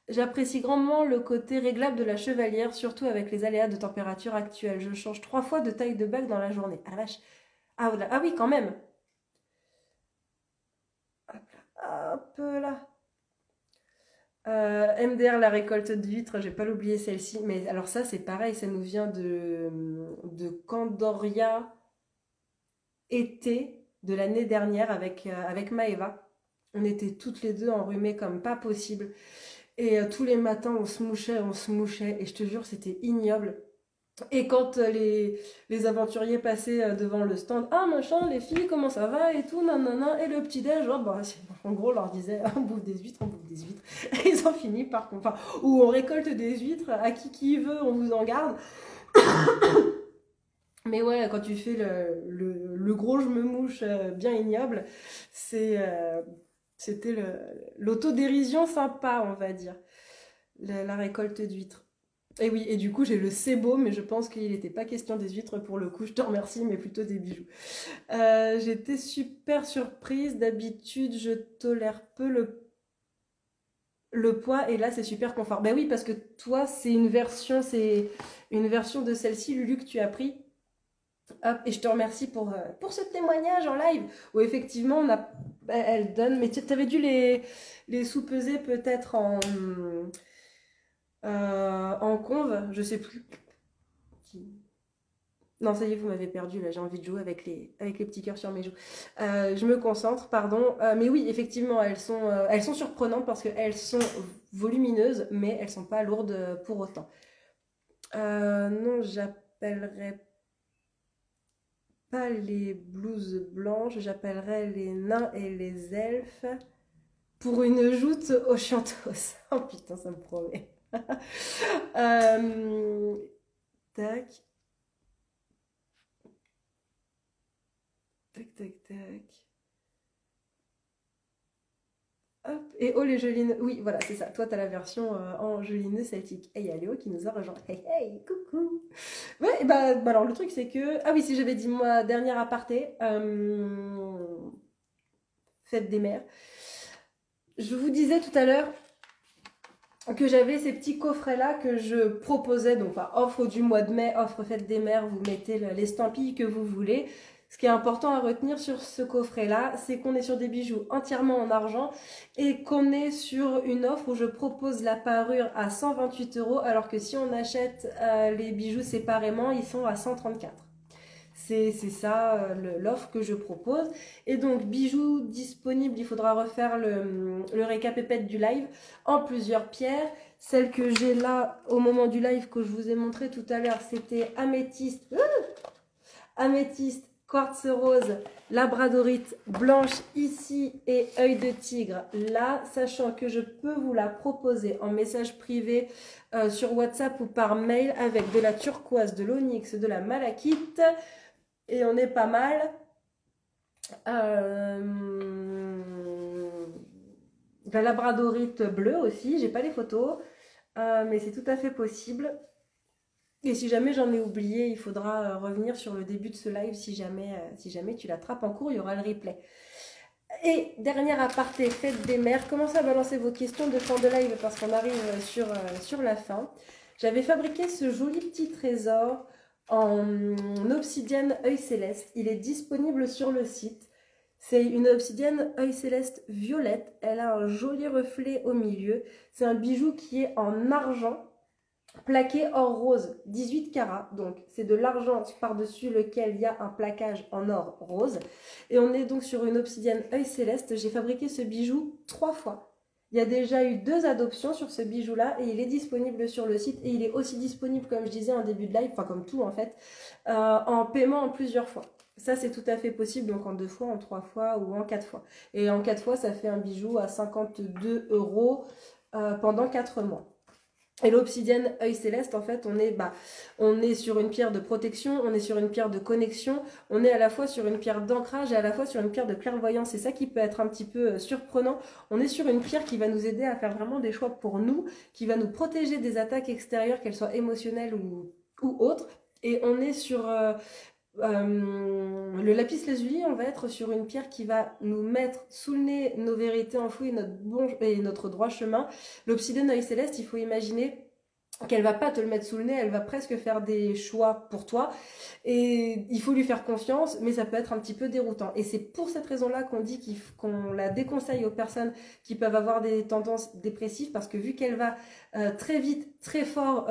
[SPEAKER 1] J'apprécie grandement le côté réglable de la chevalière, surtout avec les aléas de température actuelle. Je change 3 fois de taille de bague dans la journée. Ah la vache. Ah oui, quand même. Hop là. MDR, la récolte d'huîtres, je vais pas l'oublier celle-ci. Mais alors ça, c'est pareil, ça nous vient de Candoria été de l'année dernière avec Maëva. On était toutes les deux enrhumées comme pas possible. Et tous les matins, on se mouchait. Et je te jure, c'était ignoble. Et quand les aventuriers passaient devant le stand, ah machin, les filles, comment ça va et tout, nanana, et le petit-déj, bah, en gros, on leur disait, on bouffe des huîtres, on bouffe des huîtres. Et ils ont fini par, enfin, ou on récolte des huîtres, à qui veut, on vous en garde. Mais ouais, quand tu fais le gros je me mouche bien ignoble, c'était l'autodérision sympa, on va dire, la récolte d'huîtres. Et oui, et du coup, j'ai le c'est beau, mais je pense qu'il n'était pas question des huîtres pour le coup. Je te remercie, mais plutôt des bijoux. J'étais super surprise. D'habitude, je tolère peu le poids, et là, c'est super confort. Ben oui, parce que toi, c'est une version de celle-ci, Lulu, que tu as pris. Hop, et je te remercie pour ce témoignage en live, où effectivement, elle donne... Mais tu avais dû les sous-peser peut-être en conve, je sais plus. Non, ça y est, vous m'avez perdu, là, j'ai envie de jouer avec les petits cœurs sur mes joues. Je me concentre, pardon. Mais oui, effectivement, elles sont surprenantes parce qu'elles sont volumineuses, mais elles sont pas lourdes pour autant. Non, j'appellerais pas les blouses blanches, j'appellerais les nains et les elfes pour une joute au chantos. Oh putain, ça me promet. Tac. Tac, tac, tac. Hop. Et oh les jolies... Oui, voilà, c'est ça. Toi, t'as la version en joli nœud celtique. Et il y a Léo qui nous a rejoint. Hey, hey, coucou. Ouais, bah alors le truc, c'est que... Ah oui, si j'avais dit moi, dernière aparté, fête des mères. Je vous disais tout à l'heure que j'avais ces petits coffrets-là que je proposais, donc enfin, offre du mois de mai, offre fête des mères, vous mettez l'estampille que vous voulez. Ce qui est important à retenir sur ce coffret-là, c'est qu'on est sur des bijoux entièrement en argent et qu'on est sur une offre où je propose la parure à 128 €, alors que si on achète les bijoux séparément, ils sont à 134. C'est ça l'offre que je propose. Et donc, bijoux disponibles, il faudra refaire le récap du live en plusieurs pierres. Celle que j'ai là au moment du live que je vous ai montré tout à l'heure, c'était améthyste. Améthyste, quartz rose, labradorite blanche ici et œil de tigre là, sachant que je peux vous la proposer en message privé sur WhatsApp ou par mail avec de la turquoise, de l'onyx, de la malachite. Et on est pas mal. La labradorite bleue aussi, j'ai pas les photos, mais c'est tout à fait possible. Et si jamais j'en ai oublié, il faudra revenir sur le début de ce live si jamais tu l'attrapes en cours, il y aura le replay. Et dernière aparté, fête des mères, commencez à balancer vos questions de fin de live parce qu'on arrive sur la fin. J'avais fabriqué ce joli petit trésor en obsidienne œil céleste. Il est disponible sur le site. C'est une obsidienne œil céleste violette. Elle a un joli reflet au milieu. C'est un bijou qui est en argent, plaqué or rose, 18 carats. Donc c'est de l'argent par-dessus lequel il y a un plaquage en or rose. Et on est donc sur une obsidienne œil céleste. J'ai fabriqué ce bijou 3 fois. Il y a déjà eu 2 adoptions sur ce bijou-là et il est disponible sur le site. Et il est aussi disponible, comme je disais en début de live, enfin comme tout en fait, en paiement en plusieurs fois. Ça, c'est tout à fait possible, donc en 2 fois, en 3 fois ou en 4 fois. Et en 4 fois, ça fait un bijou à 52 € pendant 4 mois. Et l'obsidienne œil céleste, en fait, on est sur une pierre de protection, on est sur une pierre de connexion, on est à la fois sur une pierre d'ancrage et à la fois sur une pierre de clairvoyance. C'est ça qui peut être un petit peu surprenant. On est sur une pierre qui va nous aider à faire vraiment des choix pour nous, qui va nous protéger des attaques extérieures, qu'elles soient émotionnelles ou autres. Et on est sur... le lapis lazuli, on va être sur une pierre qui va nous mettre sous le nez nos vérités enfouies et notre droit chemin. L'obsidienne œil céleste, il faut imaginer qu'elle va pas te le mettre sous le nez, elle va presque faire des choix pour toi et il faut lui faire confiance, mais ça peut être un petit peu déroutant. Et c'est pour cette raison-là qu'on dit qu'on la déconseille aux personnes qui peuvent avoir des tendances dépressives, parce que vu qu'elle va très vite, très fort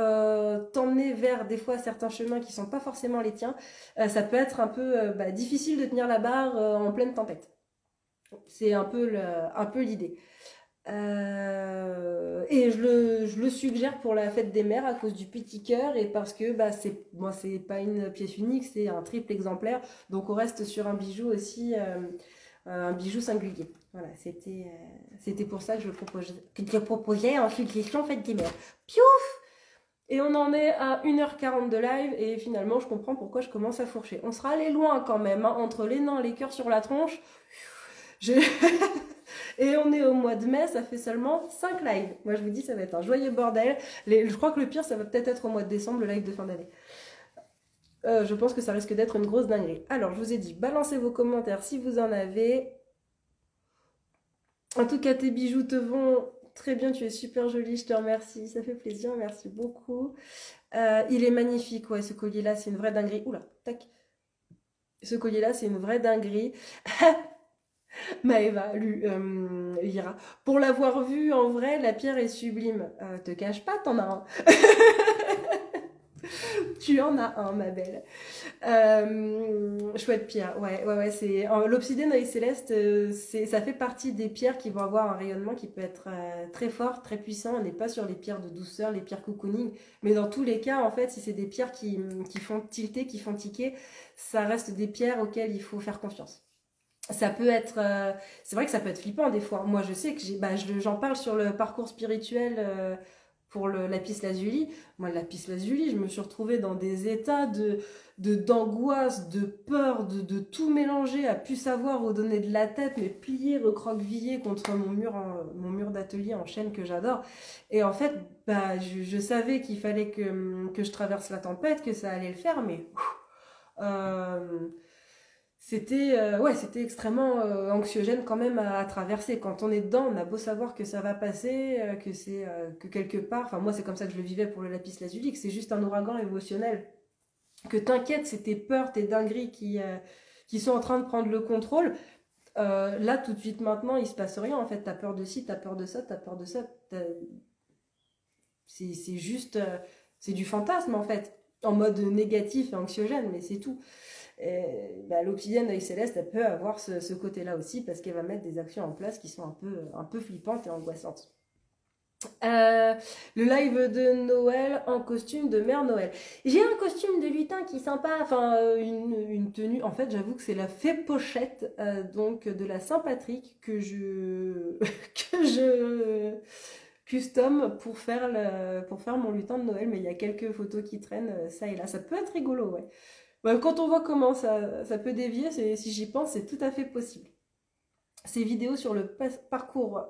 [SPEAKER 1] t'emmener vers des fois certains chemins qui sont pas forcément les tiens, ça peut être un peu difficile de tenir la barre en pleine tempête. C'est un peu l'idée. Et je le suggère pour la fête des mères à cause du petit cœur et parce que bah, c'est pas une pièce unique, c'est un triple exemplaire. Donc on reste sur un bijou aussi, un bijou singulier. Voilà, c'était pour ça que je proposais en suggestion fête des mères. Piouf! Et on en est à 1h40 de live et finalement je comprends pourquoi je commence à fourcher. On sera allé loin quand même, hein, entre les nains, les cœurs sur la tronche. Et on est au mois de mai, ça fait seulement 5 lives. Moi je vous dis ça va être un joyeux bordel. Je crois que le pire ça va peut-être être au mois de décembre, le live de fin d'année. Je pense que ça risque d'être une grosse dinguerie. Alors je vous ai dit, balancez vos commentaires si vous en avez. En tout cas tes bijoux te vont très bien, tu es super jolie, je te remercie, ça fait plaisir, merci beaucoup. Il est magnifique, ouais, ce collier-là, c'est une vraie dinguerie. Oula, tac. Ce collier-là, c'est une vraie dinguerie. Maëva, Lira. Pour l'avoir vu en vrai, la pierre est sublime. Te cache pas, t'en as un. Tu en as un, ma belle. Chouette pierre, ouais, c'est l'obsidienne œil céleste, ça fait partie des pierres qui vont avoir un rayonnement qui peut être très fort, très puissant. On n'est pas sur les pierres de douceur, les pierres cocooning, mais dans tous les cas, en fait, si c'est des pierres qui font tilter, qui font tiquer, ça reste des pierres auxquelles il faut faire confiance. Ça peut être, c'est vrai que ça peut être flippant des fois. Moi, je sais que j'en parle sur le parcours spirituel. Pour le lapis lazuli, moi le lapis lazuli, je me suis retrouvée dans des états d'angoisse, de peur, de tout mélanger, à plus savoir où donner de la tête, mais plier, recroqueviller contre mon mur d'atelier en chêne que j'adore. Et en fait, bah, je savais qu'il fallait que je traverse la tempête, que ça allait le faire, mais c'était extrêmement anxiogène quand même à traverser. Quand on est dedans, on a beau savoir que ça va passer, que quelque part, enfin moi c'est comme ça que je le vivais pour le lapis lazuli, que c'est juste un ouragan émotionnel. Que t'inquiètes, c'est tes peurs, tes dingueries qui sont en train de prendre le contrôle. Là tout de suite maintenant, il se passe rien en fait. T'as peur de ci, t'as peur de ça, t'as peur de ça. C'est juste, c'est du fantasme en fait, en mode négatif et anxiogène, mais c'est tout. Bah, l'obsidienne œil céleste, elle peut avoir ce côté-là aussi parce qu'elle va mettre des actions en place qui sont un peu flippantes et angoissantes. Le live de Noël en costume de Mère Noël. J'ai un costume de lutin qui est sympa, enfin une tenue. En fait, j'avoue que c'est la fée pochette donc de la Saint-Patrick que je custom pour faire mon lutin de Noël. Mais il y a quelques photos qui traînent ça et là. Ça peut être rigolo, ouais. Quand on voit comment ça peut dévier, si j'y pense, c'est tout à fait possible. Ces vidéos sur le parcours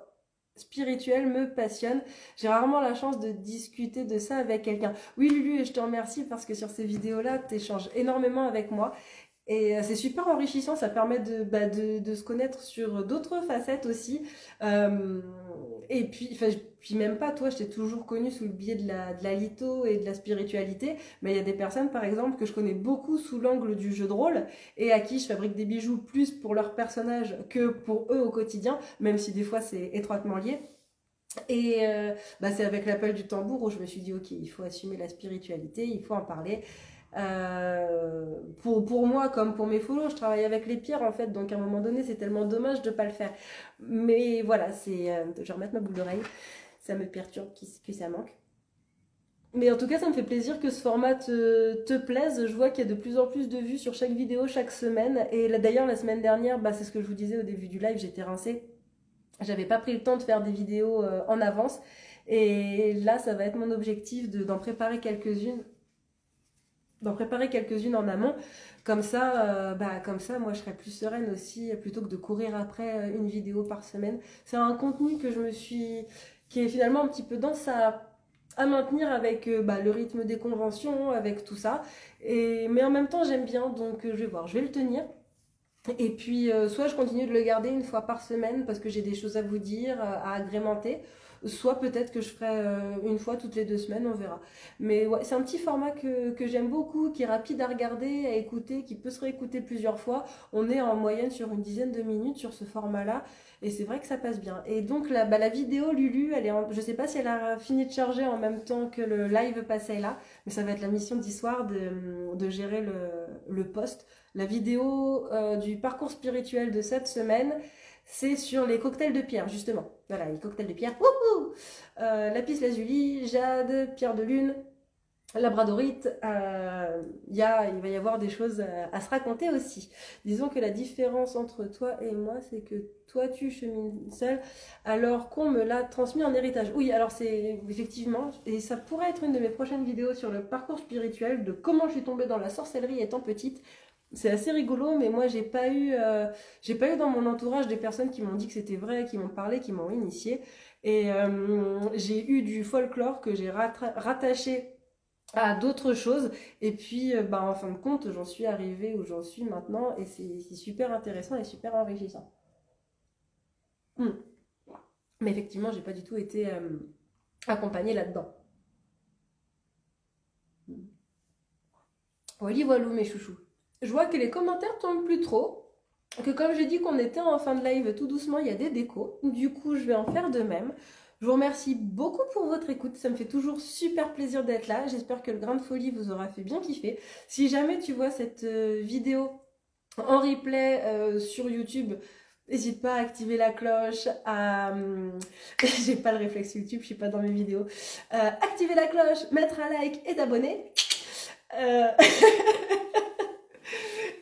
[SPEAKER 1] spirituel me passionnent. J'ai rarement la chance de discuter de ça avec quelqu'un. Oui, Lulu, et je te remercie parce que sur ces vidéos-là, tu échanges énormément avec moi. Et c'est super enrichissant, ça permet de se connaître sur d'autres facettes aussi. Et puis même pas, toi, je t'ai toujours connu sous le biais de la litho et de la spiritualité, mais il y a des personnes, par exemple, que je connais beaucoup sous l'angle du jeu de rôle et à qui je fabrique des bijoux plus pour leur personnage que pour eux au quotidien, même si des fois c'est étroitement lié. Et c'est avec l'appel du tambour où je me suis dit, ok, il faut assumer la spiritualité, il faut en parler. Pour moi comme pour mes follow, je travaille avec les pierres en fait, donc à un moment donné c'est tellement dommage de pas le faire, mais voilà, je vais remettre ma boule d'oreille, ça me perturbe que ça manque, mais en tout cas ça me fait plaisir que ce format te plaise. Je vois qu'il y a de plus en plus de vues sur chaque vidéo chaque semaine, et d'ailleurs la semaine dernière, c'est ce que je vous disais au début du live, j'étais rincée, j'avais pas pris le temps de faire des vidéos en avance, et là ça va être mon objectif d'en préparer quelques-unes en amont, comme ça, moi je serai plus sereine aussi, plutôt que de courir après une vidéo par semaine. C'est un contenu qui est finalement un petit peu dense à maintenir avec le rythme des conventions, avec tout ça, mais en même temps j'aime bien, donc je vais voir, je vais le tenir. Et puis soit je continue de le garder une fois par semaine parce que j'ai des choses à vous dire, à agrémenter, soit peut-être que je ferai une fois toutes les 2 semaines, on verra. Mais ouais, c'est un petit format que j'aime beaucoup, qui est rapide à regarder, à écouter, qui peut se réécouter plusieurs fois. On est en moyenne sur une dizaine de minutes sur ce format-là, et c'est vrai que ça passe bien. Et donc la vidéo Lulu, je sais pas si elle a fini de charger en même temps que le live passait là, mais ça va être la mission d'histoire de gérer le post. La vidéo du parcours spirituel de cette semaine, c'est sur les cocktails de pierre, justement. Voilà, les cocktails de pierre. Wouhou, lapis lazuli, jade, pierre de lune, labradorite. Il va y avoir des choses à se raconter aussi. Disons que la différence entre toi et moi, c'est que toi, tu chemines seul, alors qu'on me l'a transmis en héritage. Oui, alors c'est effectivement, et ça pourrait être une de mes prochaines vidéos sur le parcours spirituel, de comment je suis tombée dans la sorcellerie étant petite. C'est assez rigolo, mais moi j'ai pas eu dans mon entourage des personnes qui m'ont dit que c'était vrai, qui m'ont parlé, qui m'ont initié. Et j'ai eu du folklore que j'ai rattaché à d'autres choses. Et puis, bah, en fin de compte, j'en suis arrivée où j'en suis maintenant, et c'est super intéressant et super enrichissant. Hmm. Mais effectivement, j'ai pas du tout été accompagnée là-dedans. Voilà, voilà mes chouchous. Je vois que les commentaires tombent plus trop. Que comme j'ai dit qu'on était en fin de live tout doucement, il y a des décos. Du coup, je vais en faire de même. Je vous remercie beaucoup pour votre écoute. Ça me fait toujours super plaisir d'être là. J'espère que le grain de folie vous aura fait bien kiffer. Si jamais tu vois cette vidéo en replay sur YouTube, n'hésite pas à activer la cloche, à... j'ai pas le réflexe YouTube, je suis pas dans mes vidéos. Activer la cloche, mettre un like et t'abonner.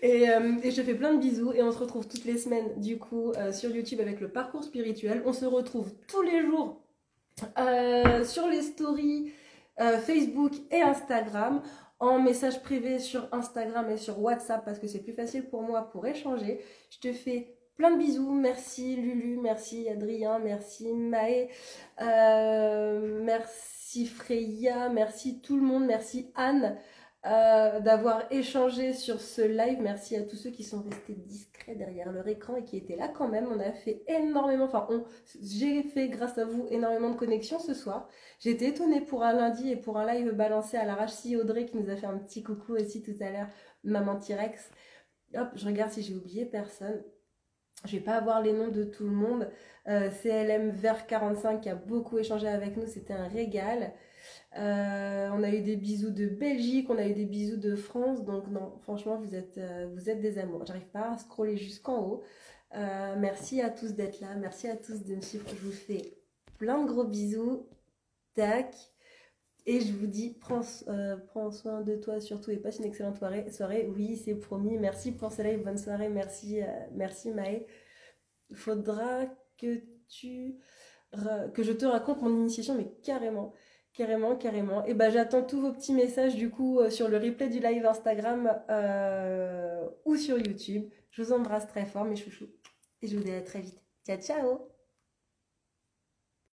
[SPEAKER 1] Et je te fais plein de bisous et on se retrouve toutes les semaines du coup sur YouTube avec le parcours spirituel. On se retrouve tous les jours sur les stories Facebook et Instagram, en message privé sur Instagram et sur WhatsApp parce que c'est plus facile pour moi pour échanger. Je te fais plein de bisous. Merci Lulu, merci Adrien, merci Maë, merci Freya, merci tout le monde, merci Anne. D'avoir échangé sur ce live. Merci à tous ceux qui sont restés discrets derrière leur écran et qui étaient là quand même. On a fait énormément, j'ai fait grâce à vous énormément de connexions ce soir. J'ai été étonnée pour un lundi et pour un live balancé à l'arrache. Si Audrey qui nous a fait un petit coucou aussi tout à l'heure, Maman T-Rex. Hop, je regarde si j'ai oublié personne. Je vais pas avoir les noms de tout le monde. CLM Vert 45 qui a beaucoup échangé avec nous, c'était un régal. On a eu des bisous de Belgique, on a eu des bisous de France, donc non, franchement, vous êtes des amours. J'arrive pas à scroller jusqu'en haut. Merci à tous d'être là, merci à tous de me suivre. Je vous fais plein de gros bisous. Tac. Et je vous dis, prends soin de toi surtout et passe une excellente soirée. Oui, c'est promis. Merci pour ce live, bonne soirée. Merci, merci Maë. Il faudra que je te raconte mon initiation, mais carrément. Carrément, carrément. Et ben j'attends tous vos petits messages du coup sur le replay du live Instagram ou sur YouTube. Je vous embrasse très fort mes chouchous. Et je vous dis à très vite. Ciao, ciao!